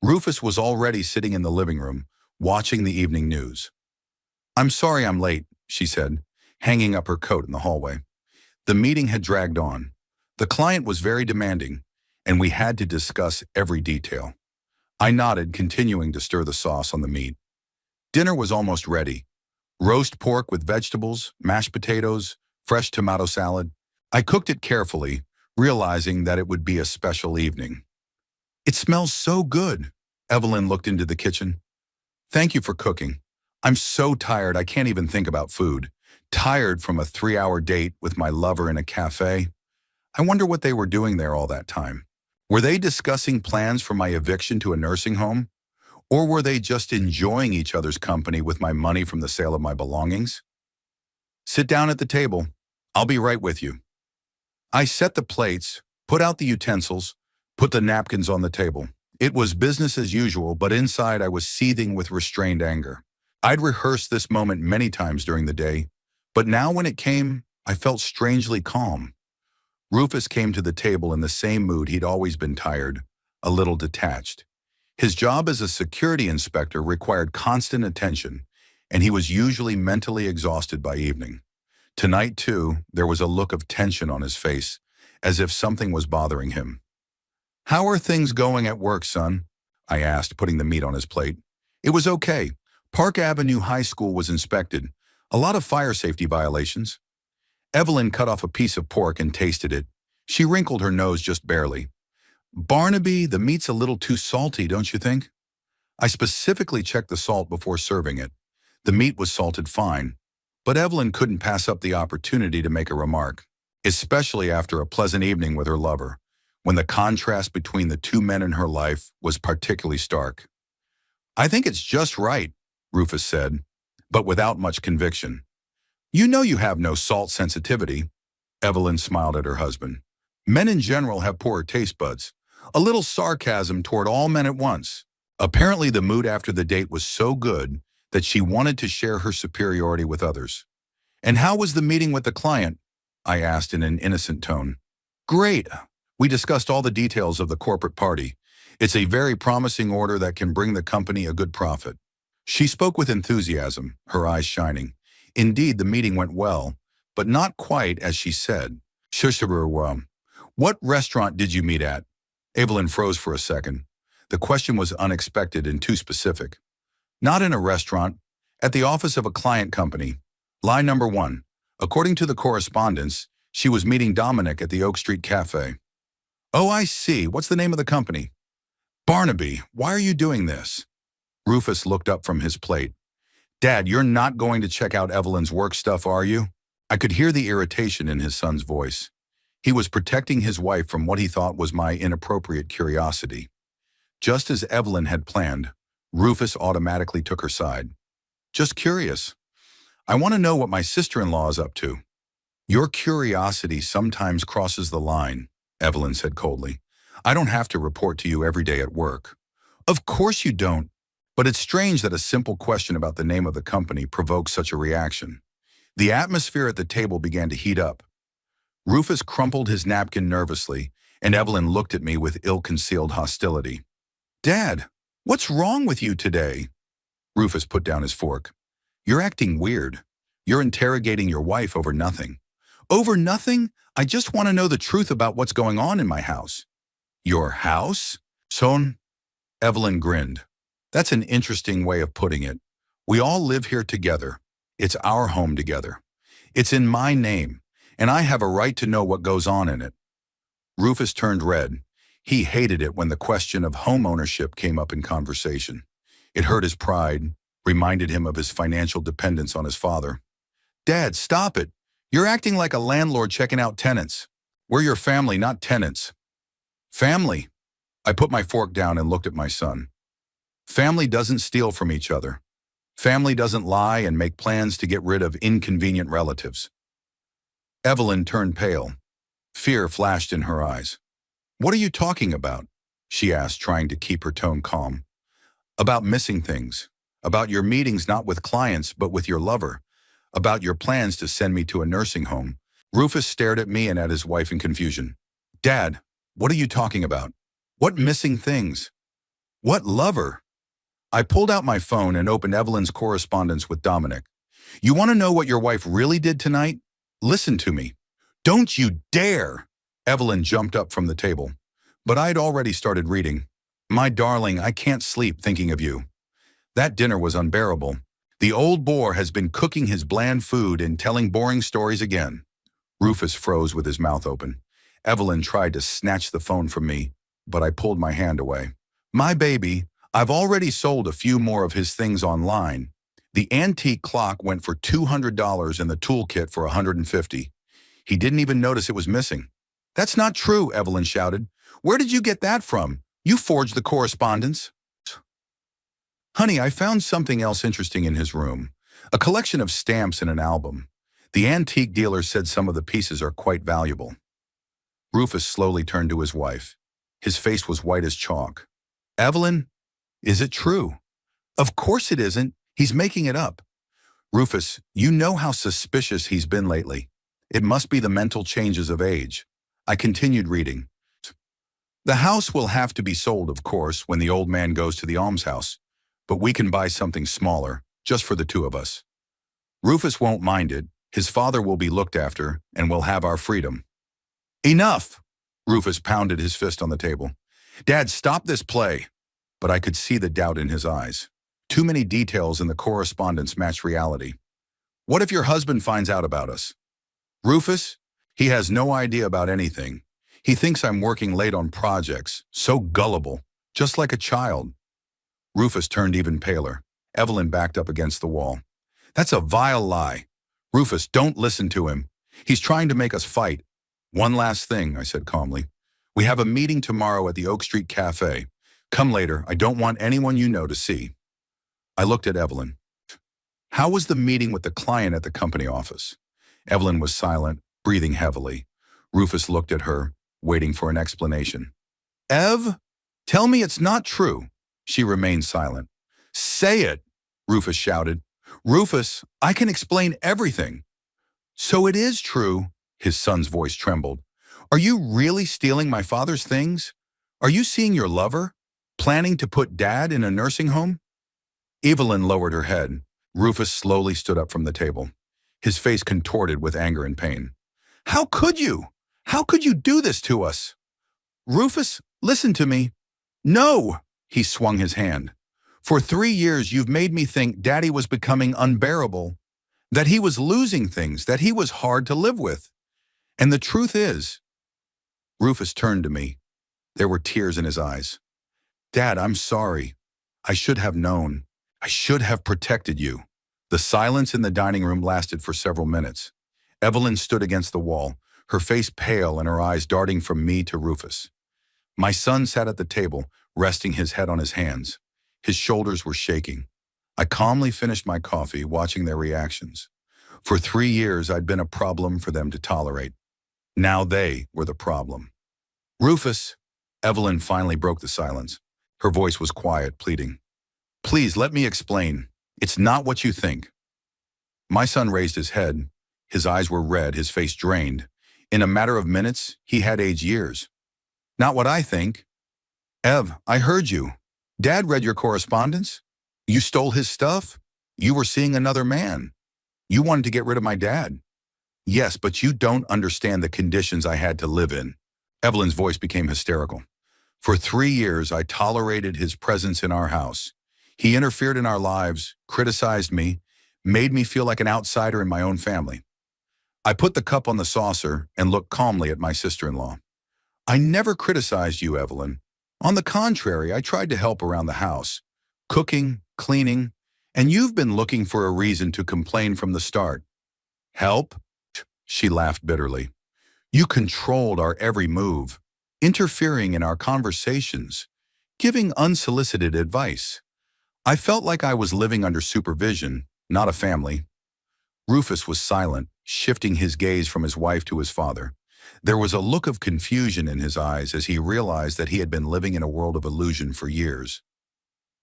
Rufus was already sitting in the living room, watching the evening news. "I'm sorry I'm late," she said, hanging up her coat in the hallway. The meeting had dragged on. The client was very demanding, and we had to discuss every detail. I nodded, continuing to stir the sauce on the meat. Dinner was almost ready. Roast pork with vegetables, mashed potatoes, fresh tomato salad. I cooked it carefully, realizing that it would be a special evening. "It smells so good." Evelyn looked into the kitchen. "Thank you for cooking. I'm so tired I can't even think about food. Tired from a 3-hour date with my lover in a cafe. I wonder what they were doing there all that time. Were they discussing plans for my eviction to a nursing home? Or were they just enjoying each other's company with my money from the sale of my belongings? Sit down at the table. I'll be right with you." I set the plates, put out the utensils, put the napkins on the table. It was business as usual, but inside I was seething with restrained anger. I'd rehearsed this moment many times during the day, but now when it came, I felt strangely calm. Rufus came to the table in the same mood he'd always been, tired, a little detached. His job as a security inspector required constant attention, and he was usually mentally exhausted by evening. Tonight, too, there was a look of tension on his face, as if something was bothering him. "How are things going at work, son?" I asked, putting the meat on his plate. "It was okay. Park Avenue High School was inspected. A lot of fire safety violations." Evelyn cut off a piece of pork and tasted it. She wrinkled her nose just barely. "Barnaby, the meat's a little too salty, don't you think?" I specifically checked the salt before serving it. The meat was salted fine, but Evelyn couldn't pass up the opportunity to make a remark, especially after a pleasant evening with her lover, when the contrast between the two men in her life was particularly stark. "I think it's just right," Rufus said, but without much conviction. "You know you have no salt sensitivity." Evelyn smiled at her husband. "Men in general have poorer taste buds." A little sarcasm toward all men at once. Apparently the mood after the date was so good that she wanted to share her superiority with others. "And how was the meeting with the client?" I asked in an innocent tone. "Great. We discussed all the details of the corporate party. It's a very promising order that can bring the company a good profit." She spoke with enthusiasm, her eyes shining. Indeed, the meeting went well, but not quite as she said. "Shushaburwa, what restaurant did you meet at?" Evelyn froze for a second. The question was unexpected and too specific. "Not in a restaurant. At the office of a client company. Lie number 1. According to the correspondence, she was meeting Dominic at the Oak Street Cafe." "Oh, I see. What's the name of the company?" "Barnaby, why are you doing this?" Rufus looked up from his plate. "Dad, you're not going to check out Evelyn's work stuff, are you?" I could hear the irritation in his son's voice. He was protecting his wife from what he thought was my inappropriate curiosity. Just as Evelyn had planned, Rufus automatically took her side. "Just curious. I want to know what my sister-in-law is up to." "Your curiosity sometimes crosses the line," Evelyn said coldly. "I don't have to report to you every day at work." "Of course you don't. But it's strange that a simple question about the name of the company provokes such a reaction. The atmosphere at the table began to heat up. Rufus crumpled his napkin nervously, and Evelyn looked at me with ill-concealed hostility. "Dad, what's wrong with you today?" Rufus put down his fork. "You're acting weird. You're interrogating your wife over nothing." "Over nothing? I just want to know the truth about what's going on in my house." "Your house? Son?" Evelyn grinned. "That's an interesting way of putting it. We all live here together. It's our home together. It's in my name, and I have a right to know what goes on in it." Rufus turned red. He hated it when the question of home ownership came up in conversation. It hurt his pride, reminded him of his financial dependence on his father. "Dad, stop it. You're acting like a landlord checking out tenants. We're your family, not tenants." "Family." I put my fork down and looked at my son. "Family doesn't steal from each other. Family doesn't lie and make plans to get rid of inconvenient relatives." Evelyn turned pale. Fear flashed in her eyes. "What are you talking about?" she asked, trying to keep her tone calm. "About missing things. About your meetings not with clients but with your lover. About your plans to send me to a nursing home." Rufus stared at me and at his wife in confusion. "Dad, what are you talking about? What missing things? What lover?" I pulled out my phone and opened Evelyn's correspondence with Dominic. "You want to know what your wife really did tonight? Listen to me." "Don't you dare!" Evelyn jumped up from the table. But I'd already started reading. "My darling, I can't sleep thinking of you. That dinner was unbearable. The old boar has been cooking his bland food and telling boring stories again." Rufus froze with his mouth open. Evelyn tried to snatch the phone from me, but I pulled my hand away. "My baby, I've already sold a few more of his things online. The antique clock went for $200 and the toolkit for $150. He didn't even notice it was missing." "That's not true," Evelyn shouted. "Where did you get that from? You forged the correspondence." "Honey, I found something else interesting in his room. A collection of stamps and an album. The antique dealer said some of the pieces are quite valuable." Rufus slowly turned to his wife. His face was white as chalk. "Evelyn, is it true?" "Of course it isn't. He's making it up." "Rufus, you know how suspicious he's been lately. It must be the mental changes of age." I continued reading. "The house will have to be sold, of course, when the old man goes to the almshouse. But we can buy something smaller, just for the two of us. Rufus won't mind it. His father will be looked after, and we'll have our freedom." "Enough!" Rufus pounded his fist on the table. "Dad, stop this play." But I could see the doubt in his eyes. Too many details in the correspondence matched reality. "What if your husband finds out about us?" "Rufus, he has no idea about anything. He thinks I'm working late on projects, so gullible, just like a child." Rufus turned even paler. Evelyn backed up against the wall. "That's a vile lie. Rufus, don't listen to him. He's trying to make us fight." "One last thing," I said calmly. "We have a meeting tomorrow at the Oak Street Cafe. Come later. I don't want anyone you know to see." I looked at Evelyn. "How was the meeting with the client at the company office?" Evelyn was silent, breathing heavily. Rufus looked at her, waiting for an explanation. "Ev, tell me it's not true." She remained silent. "Say it," Rufus shouted. "Rufus, I can explain everything." "So it is true," his son's voice trembled. "Are you really stealing my father's things? Are you seeing your lover? Planning to put Dad in a nursing home?" Evelyn lowered her head. Rufus slowly stood up from the table. His face contorted with anger and pain. "How could you? How could you do this to us?" "Rufus, listen to me." "No!" He swung his hand. "For 3 years you've made me think Daddy was becoming unbearable, that he was losing things, that he was hard to live with. And the truth is—" Rufus turned to me. There were tears in his eyes. "Dad, I'm sorry. I should have known. I should have protected you." The silence in the dining room lasted for several minutes. Evelyn stood against the wall, her face pale and her eyes darting from me to Rufus. My son sat at the table, resting his head on his hands. His shoulders were shaking. I calmly finished my coffee, watching their reactions. For 3 years, I'd been a problem for them to tolerate. Now they were the problem. "Rufus," Evelyn finally broke the silence. Her voice was quiet, pleading. "Please let me explain. It's not what you think." My son raised his head. His eyes were red, his face drained. In a matter of minutes, he had aged years. Not what I think. Ev, I heard you. Dad read your correspondence? You stole his stuff? You were seeing another man. You wanted to get rid of my dad. Yes, but you don't understand the conditions I had to live in. Evelyn's voice became hysterical. For 3 years, I tolerated his presence in our house. He interfered in our lives, criticized me, made me feel like an outsider in my own family. I put the cup on the saucer and looked calmly at my sister-in-law. I never criticized you, Evelyn. On the contrary, I tried to help around the house, cooking, cleaning, and you've been looking for a reason to complain from the start. Help? She laughed bitterly. You controlled our every move, interfering in our conversations, giving unsolicited advice. I felt like I was living under supervision, not a family. Rufus was silent, shifting his gaze from his wife to his father. There was a look of confusion in his eyes as he realized that he had been living in a world of illusion for years.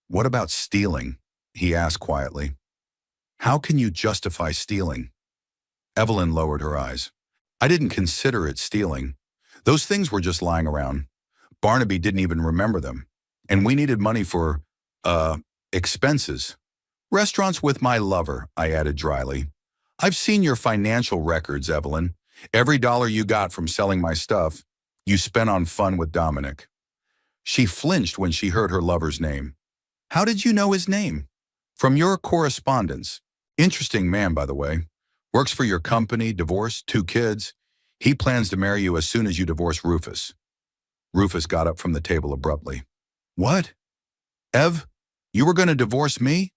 What about stealing? He asked quietly. How can you justify stealing? Evelyn lowered her eyes. I didn't consider it stealing. Those things were just lying around. Barnaby didn't even remember them. And we needed money for, expenses. Restaurants with my lover, I added dryly. I've seen your financial records, Evelyn. Every dollar you got from selling my stuff, you spent on fun with Dominic. She flinched when she heard her lover's name. How did you know his name? From your correspondence. Interesting man, by the way. Works for your company, divorced, 2 kids. He plans to marry you as soon as you divorce Rufus. Rufus got up from the table abruptly. What? Ev, you were going to divorce me?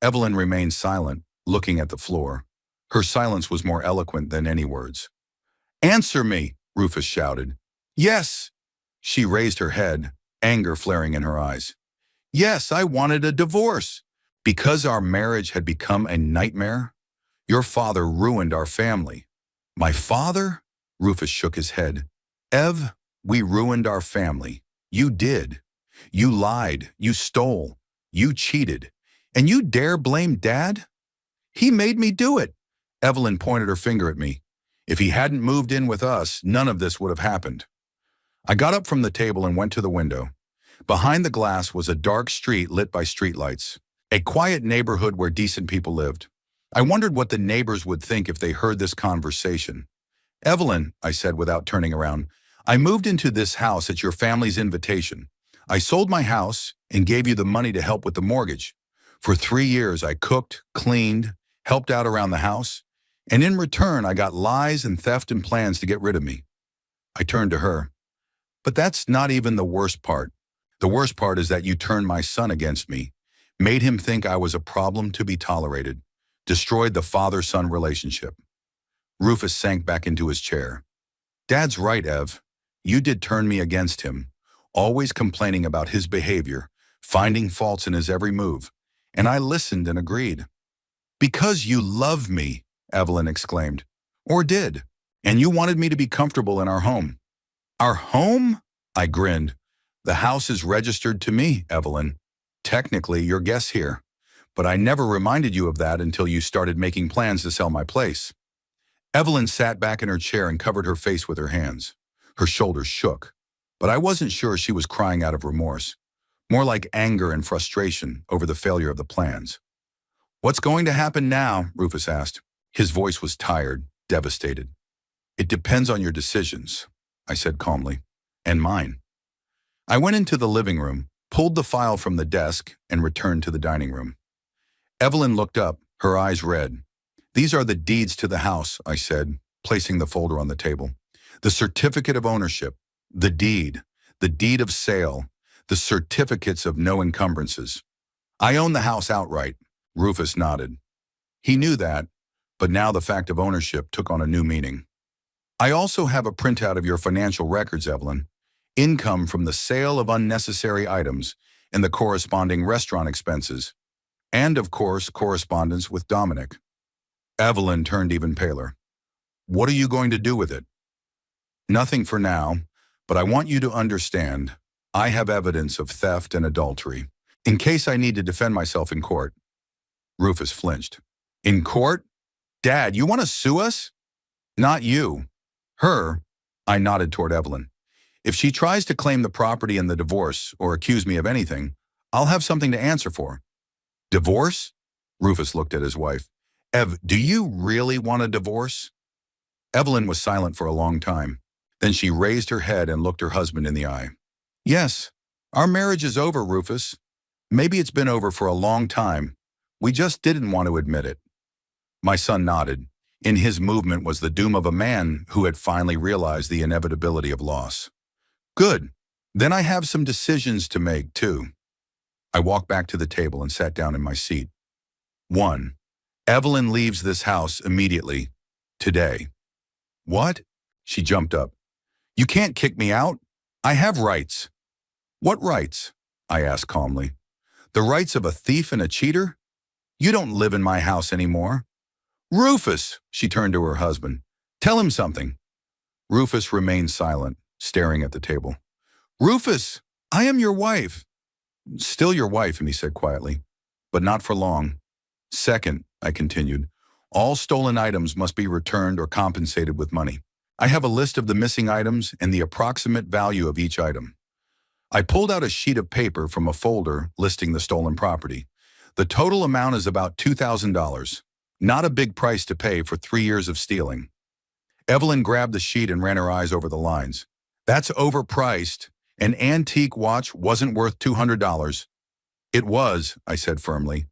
Evelyn remained silent, looking at the floor. Her silence was more eloquent than any words. Answer me, Rufus shouted. Yes. She raised her head, anger flaring in her eyes. Yes, I wanted a divorce. Because our marriage had become a nightmare? Your father ruined our family. My father? Rufus shook his head. Ev, we ruined our family. You did. You lied. You stole. You cheated. And you dare blame Dad? He made me do it. Evelyn pointed her finger at me. If he hadn't moved in with us, none of this would have happened. I got up from the table and went to the window. Behind the glass was a dark street lit by streetlights, a quiet neighborhood where decent people lived. I wondered what the neighbors would think if they heard this conversation. Evelyn, I said without turning around, I moved into this house at your family's invitation. I sold my house and gave you the money to help with the mortgage. For 3 years, I cooked, cleaned, helped out around the house, and in return, I got lies and theft and plans to get rid of me. I turned to her. But that's not even the worst part. The worst part is that you turned my son against me, made him think I was a problem to be tolerated, destroyed the father-son relationship. Rufus sank back into his chair. Dad's right, Ev. You did turn me against him, always complaining about his behavior, finding faults in his every move, and I listened and agreed. Because you love me, Evelyn exclaimed. Or did. And you wanted me to be comfortable in our home. Our home? I grinned. The house is registered to me, Evelyn. Technically, you're guest here. But I never reminded you of that until you started making plans to sell my place. Evelyn sat back in her chair and covered her face with her hands. Her shoulders shook. But I wasn't sure she was crying out of remorse. More like anger and frustration over the failure of the plans. What's going to happen now? Rufus asked. His voice was tired, devastated. It depends on your decisions, I said calmly. And mine. I went into the living room, pulled the file from the desk, and returned to the dining room. Evelyn looked up, her eyes red. These are the deeds to the house, I said, placing the folder on the table. The certificate of ownership, the deed of sale, the certificates of no encumbrances. I own the house outright. Rufus nodded. He knew that, but now the fact of ownership took on a new meaning. I also have a printout of your financial records, Evelyn. Income from the sale of unnecessary items and the corresponding restaurant expenses. And, of course, correspondence with Dominic. Evelyn turned even paler. What are you going to do with it? Nothing for now, but I want you to understand, I have evidence of theft and adultery, in case I need to defend myself in court. Rufus flinched. In court? Dad, you want to sue us? Not you. Her. I nodded toward Evelyn. If she tries to claim the property in the divorce or accuse me of anything, I'll have something to answer for. Divorce? Rufus looked at his wife. Ev, do you really want a divorce? Evelyn was silent for a long time. Then she raised her head and looked her husband in the eye. Yes, our marriage is over, Rufus. Maybe it's been over for a long time. We just didn't want to admit it. My son nodded. In his movement was the doom of a man who had finally realized the inevitability of loss. Good. Then I have some decisions to make, too. I walked back to the table and sat down in my seat. 1. Evelyn leaves this house immediately. Today. What? She jumped up. You can't kick me out. I have rights. What rights? I asked calmly. The rights of a thief and a cheater? You don't live in my house anymore. Rufus, she turned to her husband. Tell him something. Rufus remained silent, staring at the table. Rufus, I am your wife. Still your wife, he said quietly, but not for long. 2nd, I continued, all stolen items must be returned or compensated with money. I have a list of the missing items and the approximate value of each item. I pulled out a sheet of paper from a folder listing the stolen property. The total amount is about $2,000. Not a big price to pay for 3 years of stealing. Evelyn grabbed the sheet and ran her eyes over the lines. That's overpriced. An antique watch wasn't worth $200. It was, I said firmly.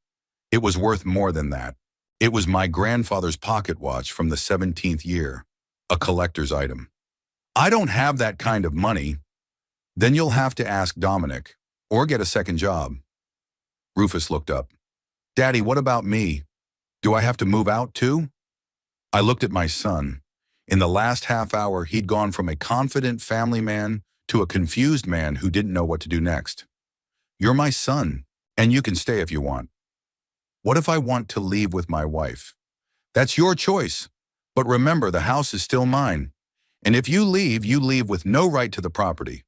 It was worth more than that. It was my grandfather's pocket watch from the 17th year, a collector's item. I don't have that kind of money. Then you'll have to ask Dominic, or get a second job. Rufus looked up. Daddy, what about me? Do I have to move out too? I looked at my son. In the last half hour, he'd gone from a confident family man to a confused man who didn't know what to do next. You're my son, and you can stay if you want. What if I want to leave with my wife? That's your choice. But remember, the house is still mine. And if you leave with no right to the property.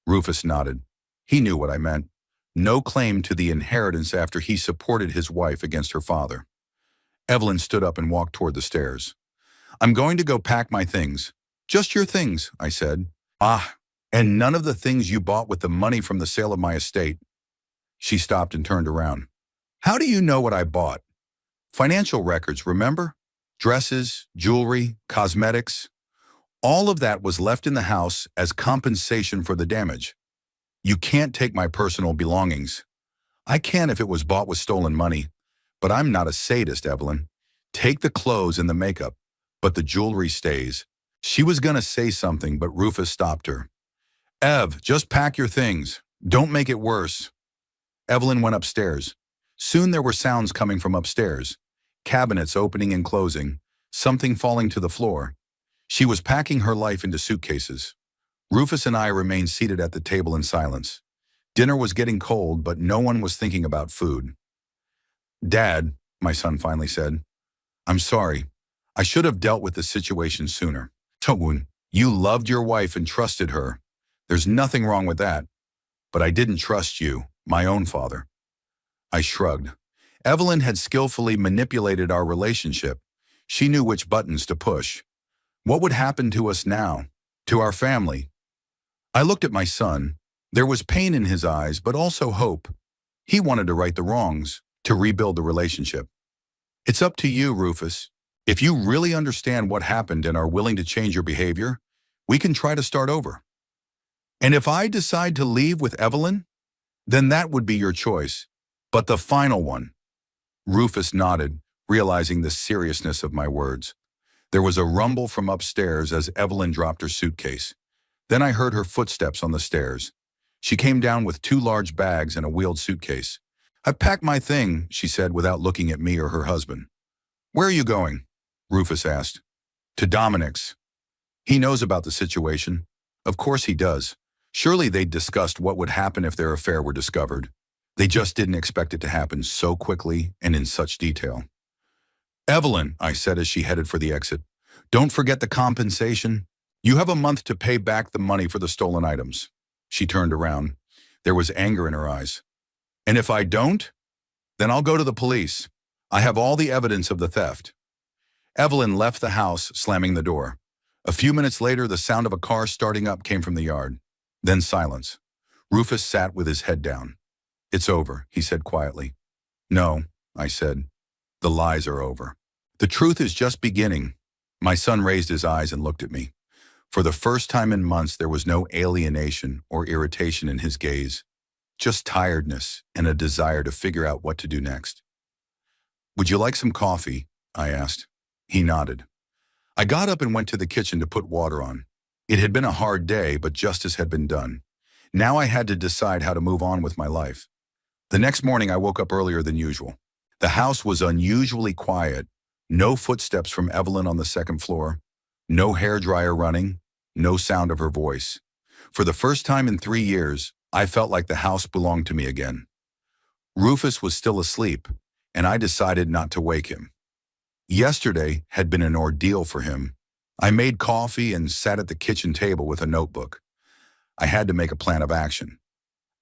Rufus nodded. He knew what I meant. No claim to the inheritance after he supported his wife against her father. Evelyn stood up and walked toward the stairs. I'm going to go pack my things. Just your things, I said. Ah, and none of the things you bought with the money from the sale of my estate. She stopped and turned around. How do you know what I bought? Financial records, remember? Dresses, jewelry, cosmetics. All of that was left in the house as compensation for the damage. You can't take my personal belongings. I can if it was bought with stolen money. But I'm not a sadist, Evelyn. Take the clothes and the makeup, but the jewelry stays. She was going to say something, but Rufus stopped her. Ev, just pack your things. Don't make it worse. Evelyn went upstairs. Soon there were sounds coming from upstairs. Cabinets opening and closing, something falling to the floor. She was packing her life into suitcases. Rufus and I remained seated at the table in silence. Dinner was getting cold, but no one was thinking about food. Dad, my son finally said, I'm sorry. I should have dealt with the situation sooner. Togun, you loved your wife and trusted her. There's nothing wrong with that. But I didn't trust you, my own father. I shrugged. Evelyn had skillfully manipulated our relationship. She knew which buttons to push. What would happen to us now? To our family? I looked at my son. There was pain in his eyes, but also hope. He wanted to right the wrongs, to rebuild the relationship. It's up to you, Rufus. If you really understand what happened and are willing to change your behavior, we can try to start over. And if I decide to leave with Evelyn, then that would be your choice. But the final one. Rufus nodded, realizing the seriousness of my words. There was a rumble from upstairs as Evelyn dropped her suitcase. Then I heard her footsteps on the stairs. She came down with 2 large bags and a wheeled suitcase. I packed my thing, she said without looking at me or her husband. Where are you going? Rufus asked. To Dominic's. He knows about the situation. Of course he does. Surely they'd discussed what would happen if their affair were discovered. They just didn't expect it to happen so quickly and in such detail. Evelyn, I said as she headed for the exit, don't forget the compensation. You have a month to pay back the money for the stolen items. She turned around. There was anger in her eyes. And if I don't, then I'll go to the police. I have all the evidence of the theft. Evelyn left the house, slamming the door. A few minutes later, the sound of a car starting up came from the yard. Then silence. Rufus sat with his head down. "It's over," he said quietly. "No," I said. "The lies are over. The truth is just beginning." My son raised his eyes and looked at me. For the first time in months, there was no alienation or irritation in his gaze, just tiredness and a desire to figure out what to do next. "Would you like some coffee?" I asked. He nodded. I got up and went to the kitchen to put water on. It had been a hard day, but justice had been done. Now I had to decide how to move on with my life. The next morning, I woke up earlier than usual. The house was unusually quiet. No footsteps from Evelyn on the second floor. No hairdryer running. No sound of her voice. For the first time in 3 years, I felt like the house belonged to me again. Rufus was still asleep, and I decided not to wake him. Yesterday had been an ordeal for him. I made coffee and sat at the kitchen table with a notebook. I had to make a plan of action.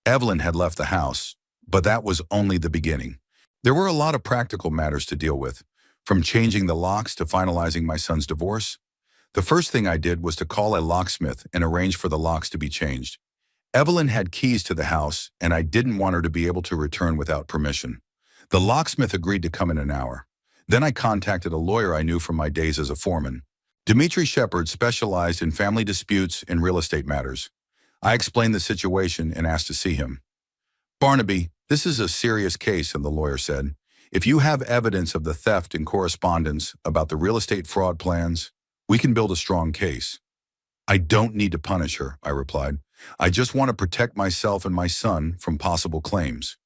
Evelyn had left the house, but that was only the beginning. There were a lot of practical matters to deal with, from changing the locks to finalizing my son's divorce. The first thing I did was to call a locksmith and arrange for the locks to be changed. Evelyn had keys to the house, and I didn't want her to be able to return without permission. The locksmith agreed to come in an hour. Then I contacted a lawyer I knew from my days as a foreman. Dimitri Shepard specialized in family disputes and real estate matters. I explained the situation and asked to see him. "Barnaby, this is a serious case," the lawyer said. "If you have evidence of the theft and correspondence about the real estate fraud plans, we can build a strong case." "I don't need to punish her," I replied. "I just want to protect myself and my son from possible claims."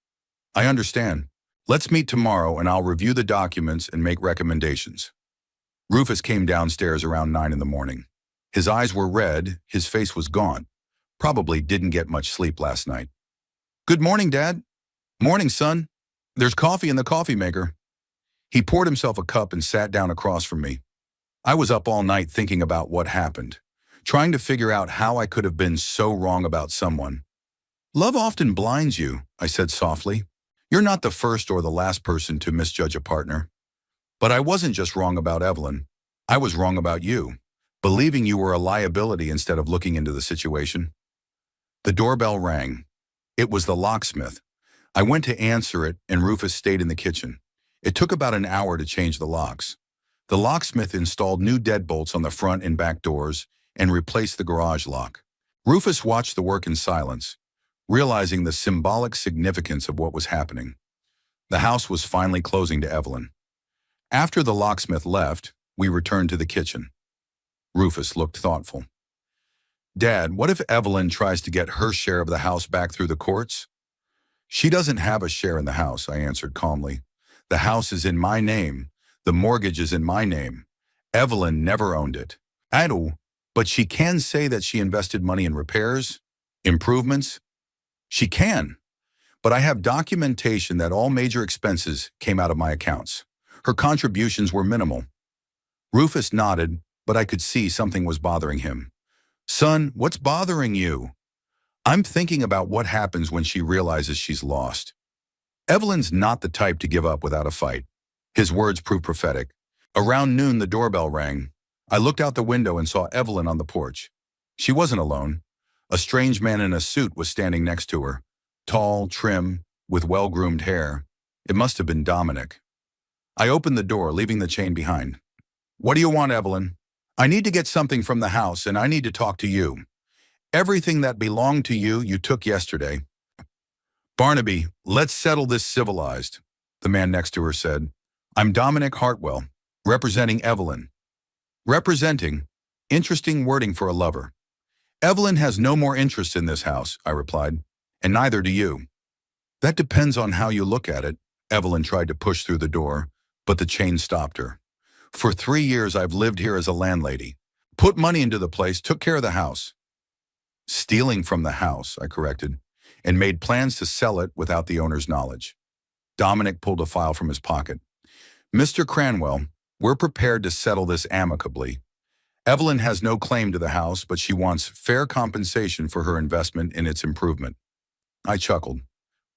"I understand. Let's meet tomorrow and I'll review the documents and make recommendations." Rufus came downstairs around 9 in the morning. His eyes were red, his face was gaunt. Probably didn't get much sleep last night. "Good morning, Dad." "Morning, son. There's coffee in the coffee maker." He poured himself a cup and sat down across from me. I was up all night thinking about what happened, trying to figure out how I could have been so wrong about someone. "Love often blinds you," I said softly. "You're not the first or the last person to misjudge a partner. But I wasn't just wrong about Evelyn. I was wrong about you, believing you were a liability instead of looking into the situation." The doorbell rang. It was the locksmith. I went to answer it, and Rufus stayed in the kitchen. It took about an hour to change the locks. The locksmith installed new deadbolts on the front and back doors and replaced the garage lock. Rufus watched the work in silence, realizing the symbolic significance of what was happening. The house was finally closing to Evelyn. After the locksmith left, we returned to the kitchen. Rufus looked thoughtful. "Dad, what if Evelyn tries to get her share of the house back through the courts?" "She doesn't have a share in the house," I answered calmly. "The house is in my name. The mortgage is in my name. Evelyn never owned it." "I know, but she can say that she invested money in repairs, improvements." "She can, but I have documentation that all major expenses came out of my accounts. Her contributions were minimal." Rufus nodded, but I could see something was bothering him. "Son, what's bothering you?" "I'm thinking about what happens when she realizes she's lost. Evelyn's not the type to give up without a fight." His words proved prophetic. Around noon, the doorbell rang. I looked out the window and saw Evelyn on the porch. She wasn't alone. A strange man in a suit was standing next to her, tall, trim, with well-groomed hair. It must have been Dominic. I opened the door, leaving the chain behind. "What do you want, Evelyn?" "I need to get something from the house, and I need to talk to you. Everything that belonged to you, you took yesterday." "Barnaby, let's settle this civilized," the man next to her said. "I'm Dominic Hartwell, representing Evelyn." "Representing? Interesting wording for a lover." "Evelyn has no more interest in this house," I replied, "and neither do you." "That depends on how you look at it." Evelyn tried to push through the door, but the chain stopped her. "For 3 years, I've lived here as a landlady. Put money into the place, took care of the house." "Stealing from the house," I corrected, "and made plans to sell it without the owner's knowledge." Dominic pulled a file from his pocket. "Mr. Cranwell, we're prepared to settle this amicably. Evelyn has no claim to the house, but she wants fair compensation for her investment in its improvement." I chuckled.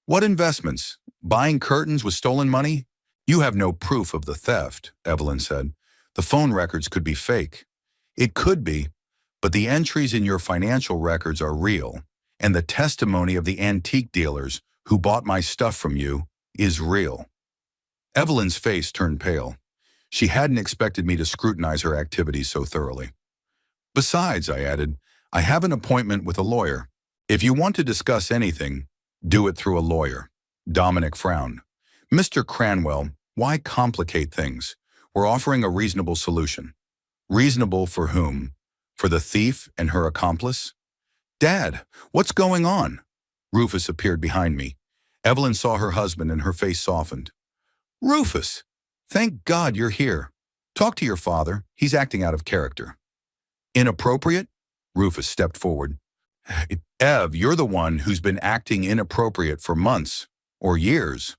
"What investments? Buying curtains with stolen money?" "You have no proof of the theft," Evelyn said. The phone records could be fake. It could be, but the entries in your financial records are real, and the testimony of the antique dealers who bought my stuff from you is real. Evelyn's face turned pale. She hadn't expected me to scrutinize her activities so thoroughly. Besides, I added, I have an appointment with a lawyer. If you want to discuss anything, do it through a lawyer. Dominic frowned. Mr. Cranwell, why complicate things? We're offering a reasonable solution. Reasonable for whom? For the thief and her accomplice? Dad, what's going on? Rufus appeared behind me. Evelyn saw her husband and her face softened. Rufus, thank God you're here. Talk to your father. He's acting out of character. Inappropriate? Rufus stepped forward. Ev, you're the one who's been acting inappropriate for months or years.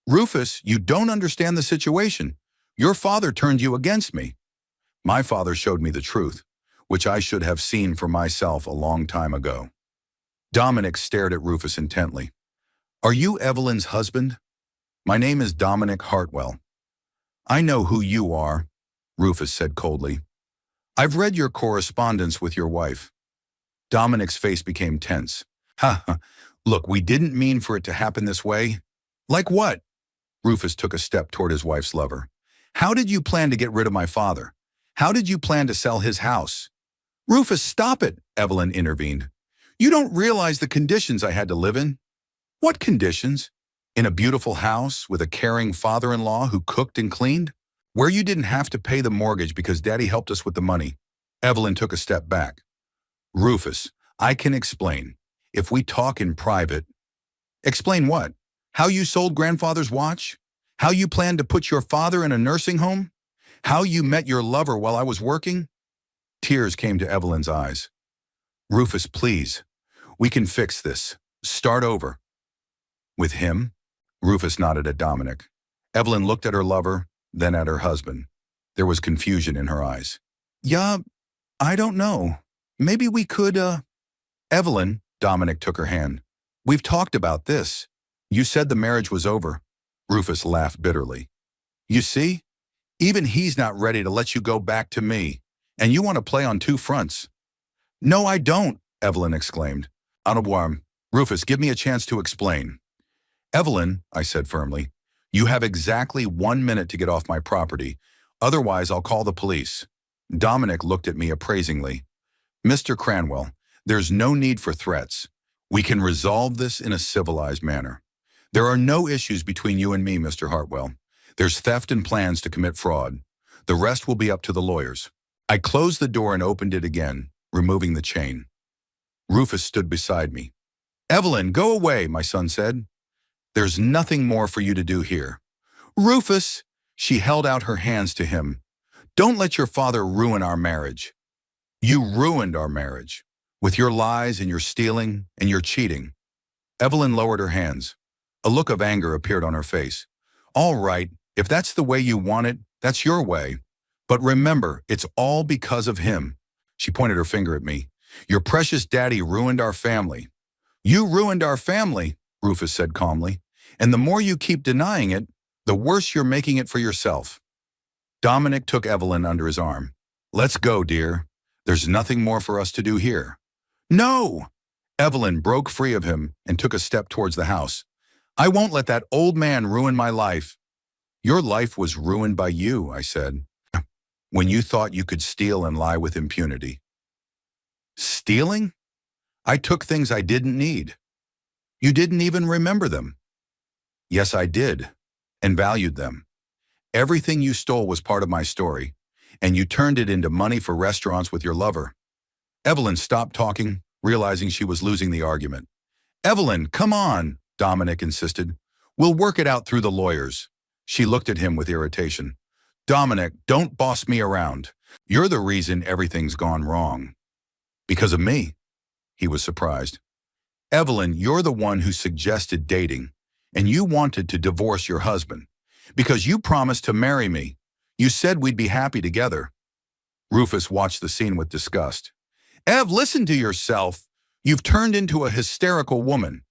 Rufus, you don't understand the situation. Your father turned you against me. My father showed me the truth, which I should have seen for myself a long time ago. Dominic stared at Rufus intently. Are you Evelyn's husband? My name is Dominic Hartwell. I know who you are, Rufus said coldly. I've read your correspondence with your wife. Dominic's face became tense. Ha, look, we didn't mean for it to happen this way. Like what? Rufus took a step toward his wife's lover. How did you plan to get rid of my father? How did you plan to sell his house? Rufus, stop it, Evelyn intervened. You don't realize the conditions I had to live in. What conditions? In a beautiful house with a caring father-in-law who cooked and cleaned? Where you didn't have to pay the mortgage because Daddy helped us with the money. Evelyn took a step back. Rufus, I can explain. If we talk in private. Explain what? How you sold grandfather's watch? How you planned to put your father in a nursing home? How you met your lover while I was working? Tears came to Evelyn's eyes. Rufus, please. We can fix this. Start over. With him? Rufus nodded at Dominic. Evelyn looked at her lover, then at her husband. There was confusion in her eyes. Yeah, I don't know. Maybe we could, Evelyn, Dominic took her hand. We've talked about this. You said the marriage was over. Rufus laughed bitterly. You see? Even he's not ready to let you go back to me. And you want to play on two fronts. No, I don't, Evelyn exclaimed. Au revoir. Rufus, give me a chance to explain. Evelyn, I said firmly, you have exactly 1 minute to get off my property. Otherwise, I'll call the police. Dominic looked at me appraisingly. Mr. Cranwell, there's no need for threats. We can resolve this in a civilized manner. There are no issues between you and me, Mr. Hartwell. There's theft and plans to commit fraud. The rest will be up to the lawyers. I closed the door and opened it again, removing the chain. Rufus stood beside me. Evelyn, go away, my son said. There's nothing more for you to do here. Rufus, she held out her hands to him. Don't let your father ruin our marriage. You ruined our marriage, with your lies and your stealing and your cheating. Evelyn lowered her hands. A look of anger appeared on her face. All right, if that's the way you want it, that's your way. But remember, it's all because of him. She pointed her finger at me. Your precious daddy ruined our family. You ruined our family, Rufus said calmly. And the more you keep denying it, the worse you're making it for yourself. Dominic took Evelyn under his arm. Let's go, dear. There's nothing more for us to do here. No! Evelyn broke free of him and took a step towards the house. I won't let that old man ruin my life. Your life was ruined by you, I said, when you thought you could steal and lie with impunity. Stealing? I took things I didn't need. You didn't even remember them. Yes, I did, and valued them. Everything you stole was part of my story, and you turned it into money for restaurants with your lover. Evelyn stopped talking, realizing she was losing the argument. Evelyn, come on, Dominic insisted. We'll work it out through the lawyers. She looked at him with irritation. Dominic, don't boss me around. You're the reason everything's gone wrong. Because of me? He was surprised. Evelyn, you're the one who suggested dating, and you wanted to divorce your husband. Because you promised to marry me. You said we'd be happy together. Rufus watched the scene with disgust. Ev, listen to yourself. You've turned into a hysterical woman.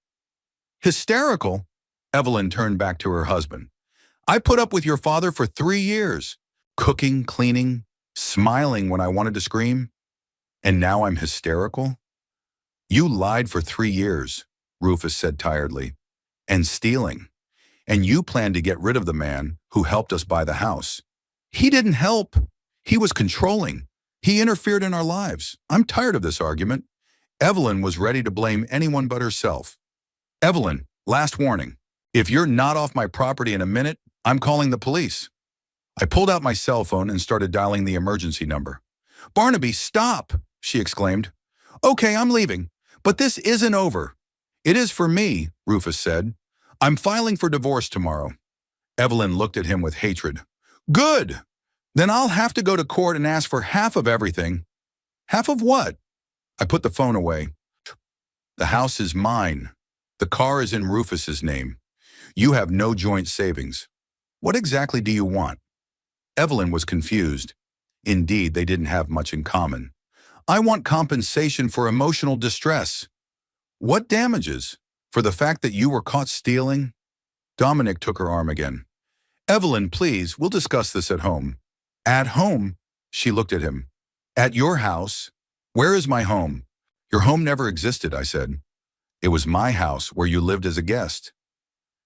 Hysterical? Evelyn turned back to her husband. I put up with your father for 3 years. cooking, cleaning, smiling when I wanted to scream, and now I'm hysterical? You lied for 3 years, Rufus said tiredly, and stealing. And you planned to get rid of the man who helped us buy the house. He didn't help. He was controlling. He interfered in our lives. I'm tired of this argument. Evelyn was ready to blame anyone but herself. Evelyn, last warning. If you're not off my property in a minute, I'm calling the police. I pulled out my cell phone and started dialing the emergency number. Barnaby, stop, she exclaimed. Okay, I'm leaving, but this isn't over. It is for me, Rufus said. I'm filing for divorce tomorrow. Evelyn looked at him with hatred. Good! Then I'll have to go to court and ask for half of everything. Half of what? I put the phone away. The house is mine. The car is in Rufus's name. You have no joint savings. What exactly do you want? Evelyn was confused. Indeed, they didn't have much in common. I want compensation for emotional distress. What damages? For the fact that you were caught stealing? Dominic took her arm again. Evelyn, please, we'll discuss this at home. At home? She looked at him. At your house? Where is my home? Your home never existed, I said. It was my house where you lived as a guest.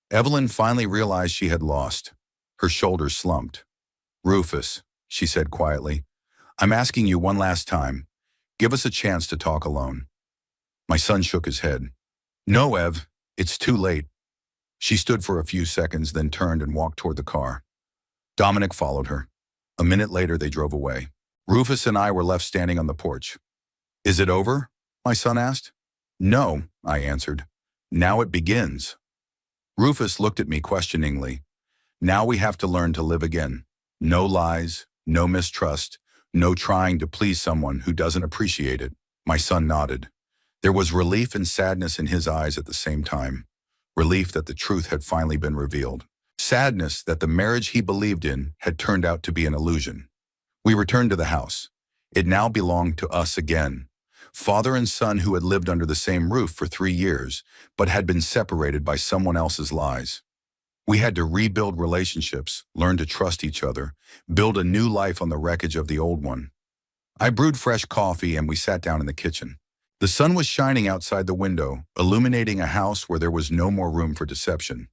Evelyn finally realized she had lost. Her shoulders slumped. Rufus, she said quietly, I'm asking you one last time. Give us a chance to talk alone. My son shook his head. No, Ev, it's too late. She stood for a few seconds, then turned and walked toward the car. Dominic followed her. A minute later, they drove away. Rufus and I were left standing on the porch. Is it over? My son asked. No, I answered. Now it begins. Rufus looked at me questioningly. Now we have to learn to live again. No lies, no mistrust, no trying to please someone who doesn't appreciate it. My son nodded. There was relief and sadness in his eyes at the same time. Relief that the truth had finally been revealed. Sadness that the marriage he believed in had turned out to be an illusion. We returned to the house. It now belonged to us again. Father and son who had lived under the same roof for 3 years, but had been separated by someone else's lies. We had to rebuild relationships, learn to trust each other, build a new life on the wreckage of the old one. I brewed fresh coffee and we sat down in the kitchen. The sun was shining outside the window, illuminating a house where there was no more room for deception.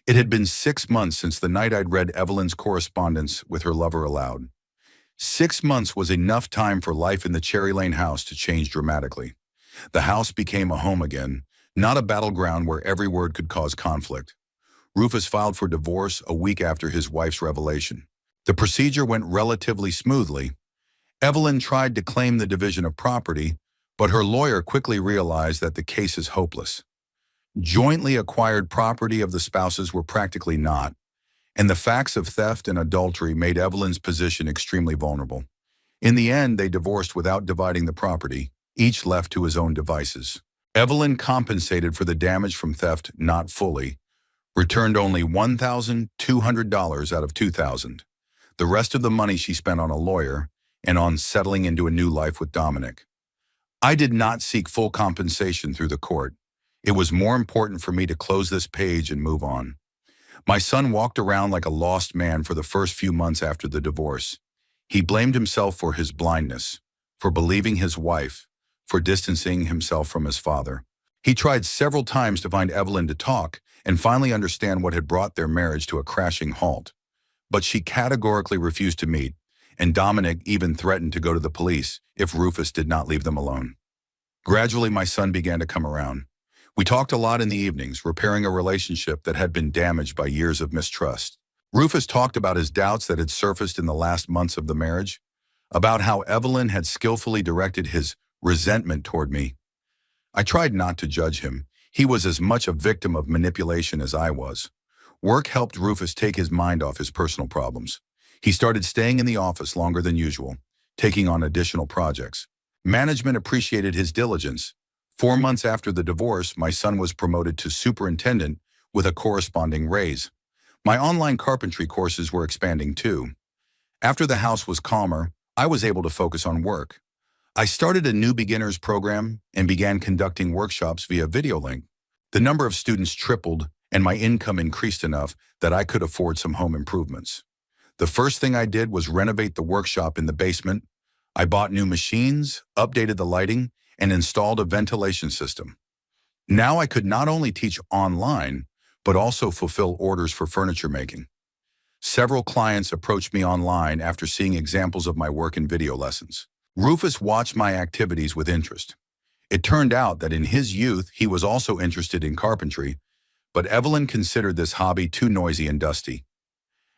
It had been 6 months since the night I'd read Evelyn's correspondence with her lover aloud. 6 months was enough time for life in the Cherry Lane house to change dramatically. The house became a home again, not a battleground where every word could cause conflict. Rufus filed for divorce a week after his wife's revelation. The procedure went relatively smoothly. Evelyn tried to claim the division of property, but her lawyer quickly realized that the case is hopeless. Jointly acquired property of the spouses were practically not, and the facts of theft and adultery made Evelyn's position extremely vulnerable. In the end, they divorced without dividing the property, each left to his own devices. Evelyn compensated for the damage from theft not fully, returned only $1,200 out of $2,000. The rest of the money she spent on a lawyer and on settling into a new life with Dominic. I did not seek full compensation through the court. It was more important for me to close this page and move on. My son walked around like a lost man for the first few months after the divorce. He blamed himself for his blindness, for believing his wife, for distancing himself from his father. He tried several times to find Evelyn to talk and finally understand what had brought their marriage to a crashing halt. But she categorically refused to meet, and Dominic even threatened to go to the police if Rufus did not leave them alone. Gradually, my son began to come around. We talked a lot in the evenings, repairing a relationship that had been damaged by years of mistrust. Rufus talked about his doubts that had surfaced in the last months of the marriage, about how Evelyn had skillfully directed his resentment toward me. I tried not to judge him. He was as much a victim of manipulation as I was. Work helped Rufus take his mind off his personal problems. He started staying in the office longer than usual, taking on additional projects. Management appreciated his diligence. 4 months after the divorce, my son was promoted to superintendent with a corresponding raise. My online carpentry courses were expanding too. After the house was calmer, I was able to focus on work. I started a new beginners program and began conducting workshops via video link. The number of students tripled and my income increased enough that I could afford some home improvements. The first thing I did was renovate the workshop in the basement. I bought new machines, updated the lighting, and installed a ventilation system. Now I could not only teach online, but also fulfill orders for furniture making. Several clients approached me online after seeing examples of my work in video lessons. Rufus watched my activities with interest. It turned out that in his youth, he was also interested in carpentry, but Evelyn considered this hobby too noisy and dusty.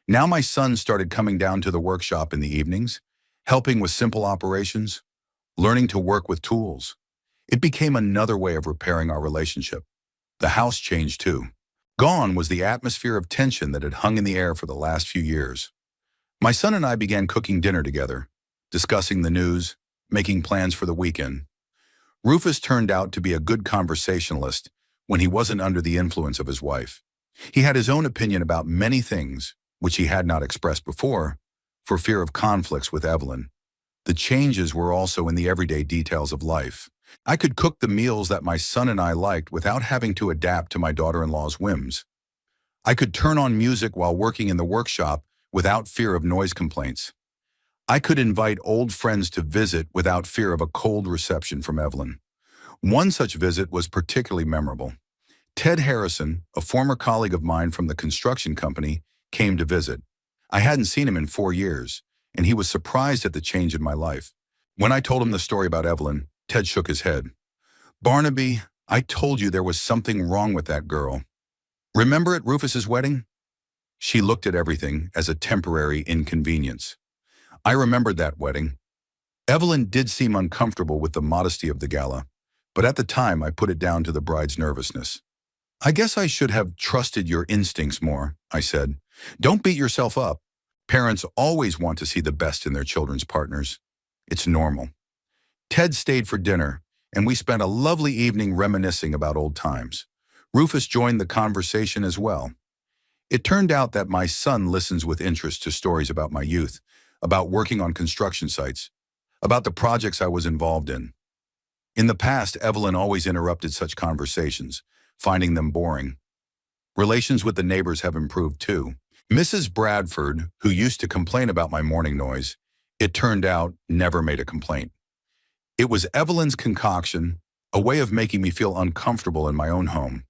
Now my son started coming down to the workshop in the evenings, helping with simple operations, learning to work with tools. It became another way of repairing our relationship. The house changed too. Gone was the atmosphere of tension that had hung in the air for the last few years. My son and I began cooking dinner together, discussing the news, making plans for the weekend. Rufus turned out to be a good conversationalist when he wasn't under the influence of his wife. He had his own opinion about many things, which he had not expressed before, for fear of conflicts with Evelyn. The changes were also in the everyday details of life. I could cook the meals that my son and I liked without having to adapt to my daughter-in-law's whims. I could turn on music while working in the workshop without fear of noise complaints. I could invite old friends to visit without fear of a cold reception from Evelyn. One such visit was particularly memorable. Ted Harrison, a former colleague of mine from the construction company, came to visit. I hadn't seen him in 4 years, and he was surprised at the change in my life. When I told him the story about Evelyn, Ted shook his head. "Barnaby, I told you there was something wrong with that girl. Remember at Rufus's wedding?" She looked at everything as a temporary inconvenience. I remembered that wedding. Evelyn did seem uncomfortable with the modesty of the gala, but at the time I put it down to the bride's nervousness. "I guess I should have trusted your instincts more," I said. "Don't beat yourself up. Parents always want to see the best in their children's partners. It's normal." Ted stayed for dinner, and we spent a lovely evening reminiscing about old times. Rufus joined the conversation as well. It turned out that my son listens with interest to stories about my youth, about working on construction sites, about the projects I was involved in. In the past, Evelyn always interrupted such conversations, finding them boring. Relations with the neighbors have improved too. Mrs. Bradford, who used to complain about my morning noise, it turned out never made a complaint. It was Evelyn's concoction, a way of making me feel uncomfortable in my own home.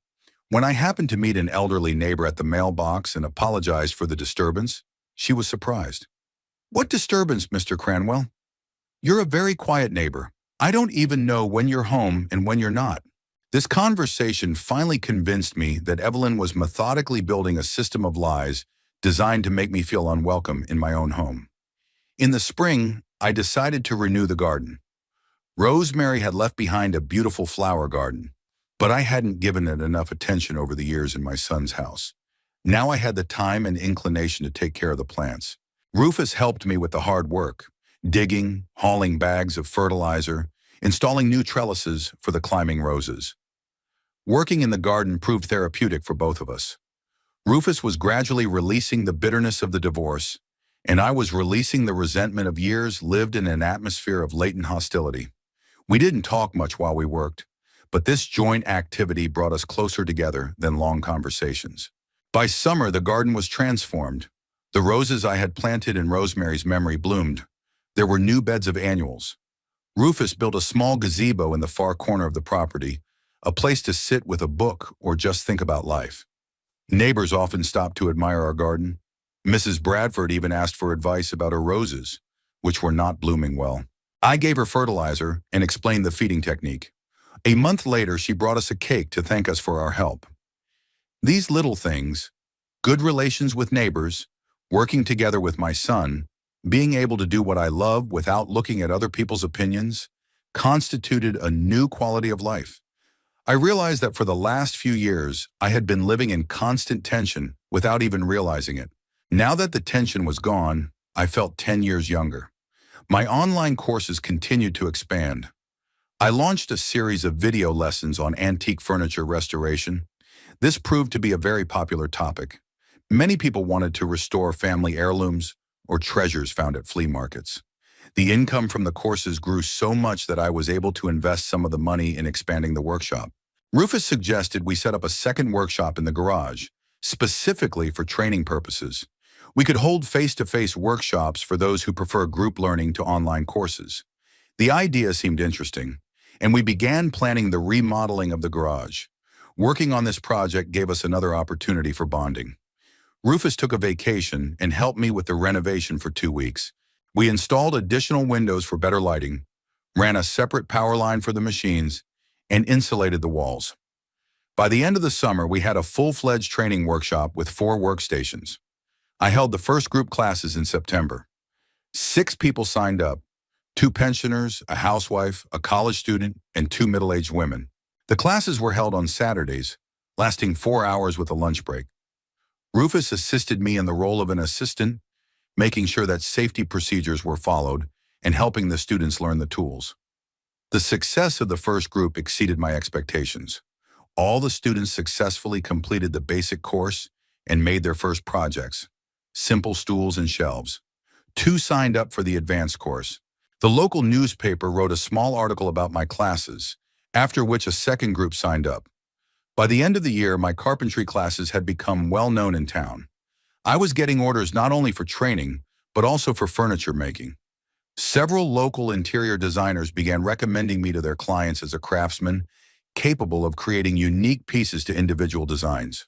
When I happened to meet an elderly neighbor at the mailbox and apologized for the disturbance, she was surprised. "What disturbance, Mr. Cranwell? You're a very quiet neighbor. I don't even know when you're home and when you're not." This conversation finally convinced me that Evelyn was methodically building a system of lies designed to make me feel unwelcome in my own home. In the spring, I decided to renew the garden. Rosemary had left behind a beautiful flower garden, but I hadn't given it enough attention over the years in my son's house. Now I had the time and inclination to take care of the plants. Rufus helped me with the hard work, digging, hauling bags of fertilizer, installing new trellises for the climbing roses. Working in the garden proved therapeutic for both of us. Rufus was gradually releasing the bitterness of the divorce, and I was releasing the resentment of years lived in an atmosphere of latent hostility. We didn't talk much while we worked, but this joint activity brought us closer together than long conversations. By summer, the garden was transformed. The roses I had planted in Rosemary's memory bloomed. There were new beds of annuals. Rufus built a small gazebo in the far corner of the property, a place to sit with a book or just think about life. Neighbors often stopped to admire our garden. Mrs. Bradford even asked for advice about her roses, which were not blooming well. I gave her fertilizer and explained the feeding technique. A month later, she brought us a cake to thank us for our help. These little things, good relations with neighbors, working together with my son, being able to do what I love without looking at other people's opinions, constituted a new quality of life. I realized that for the last few years, I had been living in constant tension without even realizing it. Now that the tension was gone, I felt 10 years younger. My online courses continued to expand. I launched a series of video lessons on antique furniture restoration. This proved to be a very popular topic. Many people wanted to restore family heirlooms or treasures found at flea markets. The income from the courses grew so much that I was able to invest some of the money in expanding the workshop. Rufus suggested we set up a second workshop in the garage, specifically for training purposes. We could hold face-to-face workshops for those who prefer group learning to online courses. The idea seemed interesting, and we began planning the remodeling of the garage. Working on this project gave us another opportunity for bonding. Rufus took a vacation and helped me with the renovation for 2 weeks. We installed additional windows for better lighting, ran a separate power line for the machines, and insulated the walls. By the end of the summer, we had a full-fledged training workshop with 4 workstations. I held the first group classes in September. 6 people signed up, 2 pensioners, a housewife, a college student, and 2 middle-aged women. The classes were held on Saturdays, lasting 4 hours with a lunch break. Rufus assisted me in the role of an assistant, making sure that safety procedures were followed and helping the students learn the tools. The success of the first group exceeded my expectations. All the students successfully completed the basic course and made their first projects, simple stools and shelves. 2 signed up for the advanced course. The local newspaper wrote a small article about my classes, after which a second group signed up. By the end of the year, my carpentry classes had become well known in town. I was getting orders not only for training, but also for furniture making. Several local interior designers began recommending me to their clients as a craftsman capable of creating unique pieces to individual designs.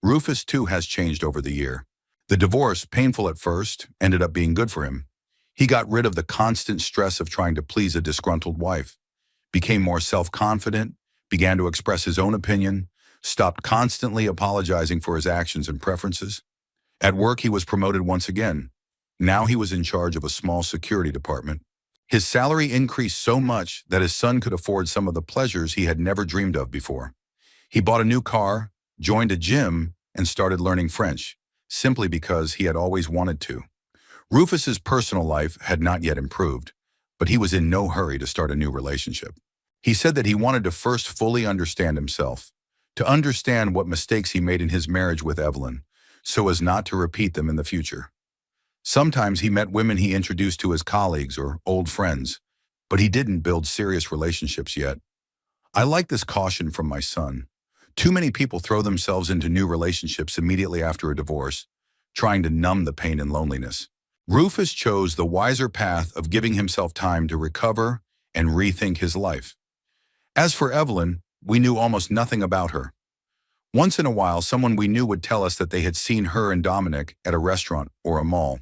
Rufus, too, has changed over the year. The divorce, painful at first, ended up being good for him. He got rid of the constant stress of trying to please a disgruntled wife, became more self-confident, began to express his own opinion, stopped constantly apologizing for his actions and preferences. At work, he was promoted once again. Now he was in charge of a small security department. His salary increased so much that his son could afford some of the pleasures he had never dreamed of before. He bought a new car, joined a gym, and started learning French, simply because he had always wanted to. Rufus's personal life had not yet improved, but he was in no hurry to start a new relationship. He said that he wanted to first fully understand himself, to understand what mistakes he made in his marriage with Evelyn, so as not to repeat them in the future. Sometimes he met women he introduced to his colleagues or old friends, but he didn't build serious relationships yet. I like this caution from my son. Too many people throw themselves into new relationships immediately after a divorce, trying to numb the pain and loneliness. Rufus chose the wiser path of giving himself time to recover and rethink his life. As for Evelyn, we knew almost nothing about her. Once in a while, someone we knew would tell us that they had seen her and Dominic at a restaurant or a mall.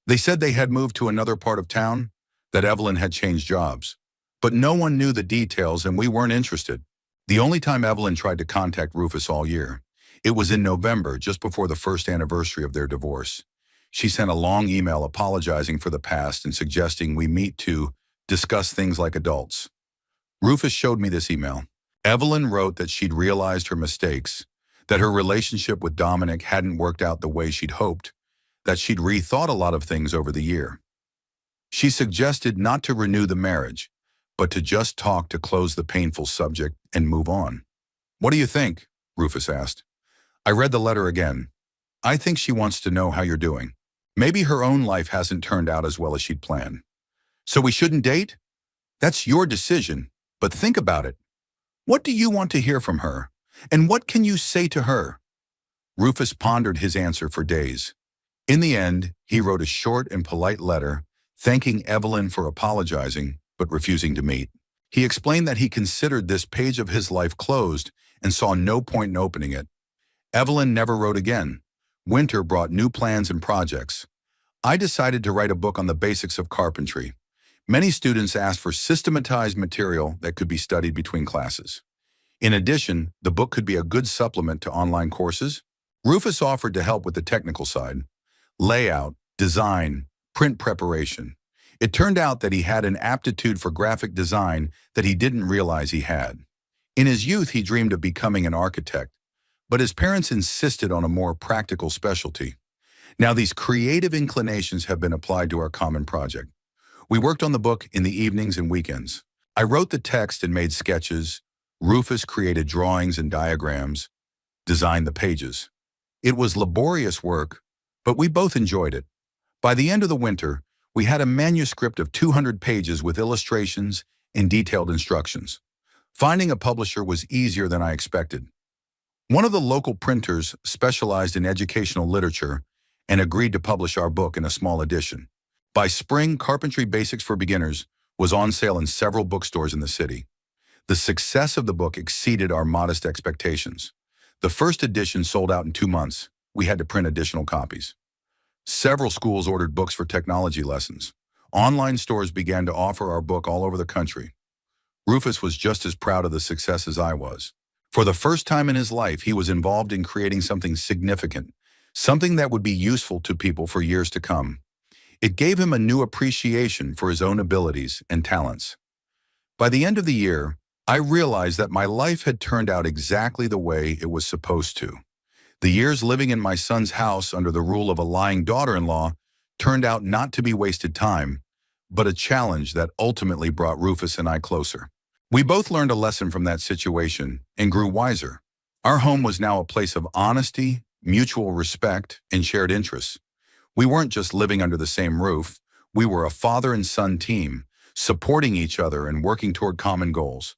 They said they had moved to another part of town, that Evelyn had changed jobs. But no one knew the details and we weren't interested. The only time Evelyn tried to contact Rufus all year, it was in November, just before the first anniversary of their divorce. She sent a long email apologizing for the past and suggesting we meet to discuss things like adults. Rufus showed me this email. Evelyn wrote that she'd realized her mistakes, that her relationship with Dominic hadn't worked out the way she'd hoped, that she'd rethought a lot of things over the year. She suggested not to renew the marriage, but to just talk to close the painful subject and move on. "What do you think?" Rufus asked. I read the letter again. "I think she wants to know how you're doing. Maybe her own life hasn't turned out as well as she'd planned. So we shouldn't date? That's your decision, but think about it. What do you want to hear from her? And what can you say to her?" Rufus pondered his answer for days. In the end, he wrote a short and polite letter, thanking Evelyn for apologizing, but refusing to meet. He explained that he considered this page of his life closed and saw no point in opening it. Evelyn never wrote again. Winter brought new plans and projects. I decided to write a book on the basics of carpentry. Many students asked for systematized material that could be studied between classes. In addition, the book could be a good supplement to online courses. Rufus offered to help with the technical side: layout, design, print preparation. It turned out that he had an aptitude for graphic design that he didn't realize he had. In his youth, he dreamed of becoming an architect, but his parents insisted on a more practical specialty. Now these creative inclinations have been applied to our common project. We worked on the book in the evenings and weekends. I wrote the text and made sketches. Rufus created drawings and diagrams, designed the pages. It was laborious work, but we both enjoyed it. By the end of the winter, we had a manuscript of 200 pages with illustrations and detailed instructions. Finding a publisher was easier than I expected. One of the local printers specialized in educational literature, and agreed to publish our book in a small edition. By spring, Carpentry Basics for Beginners was on sale in several bookstores in the city. The success of the book exceeded our modest expectations. The first edition sold out in 2 months. We had to print additional copies. Several schools ordered books for technology lessons. Online stores began to offer our book all over the country. Rufus was just as proud of the success as I was. For the first time in his life, he was involved in creating something significant, something that would be useful to people for years to come. It gave him a new appreciation for his own abilities and talents. By the end of the year, I realized that my life had turned out exactly the way it was supposed to. The years living in my son's house under the rule of a lying daughter-in-law turned out not to be wasted time, but a challenge that ultimately brought Rufus and I closer. We both learned a lesson from that situation and grew wiser. Our home was now a place of honesty, mutual respect, and shared interests. We weren't just living under the same roof. We were a father and son team, supporting each other and working toward common goals.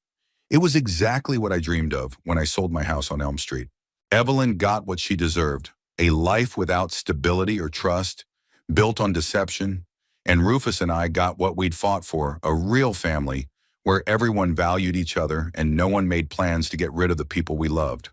It was exactly what I dreamed of when I sold my house on Elm Street. Evelyn got what she deserved, a life without stability or trust, built on deception, and Rufus and I got what we'd fought for, a real family where everyone valued each other and no one made plans to get rid of the people we loved.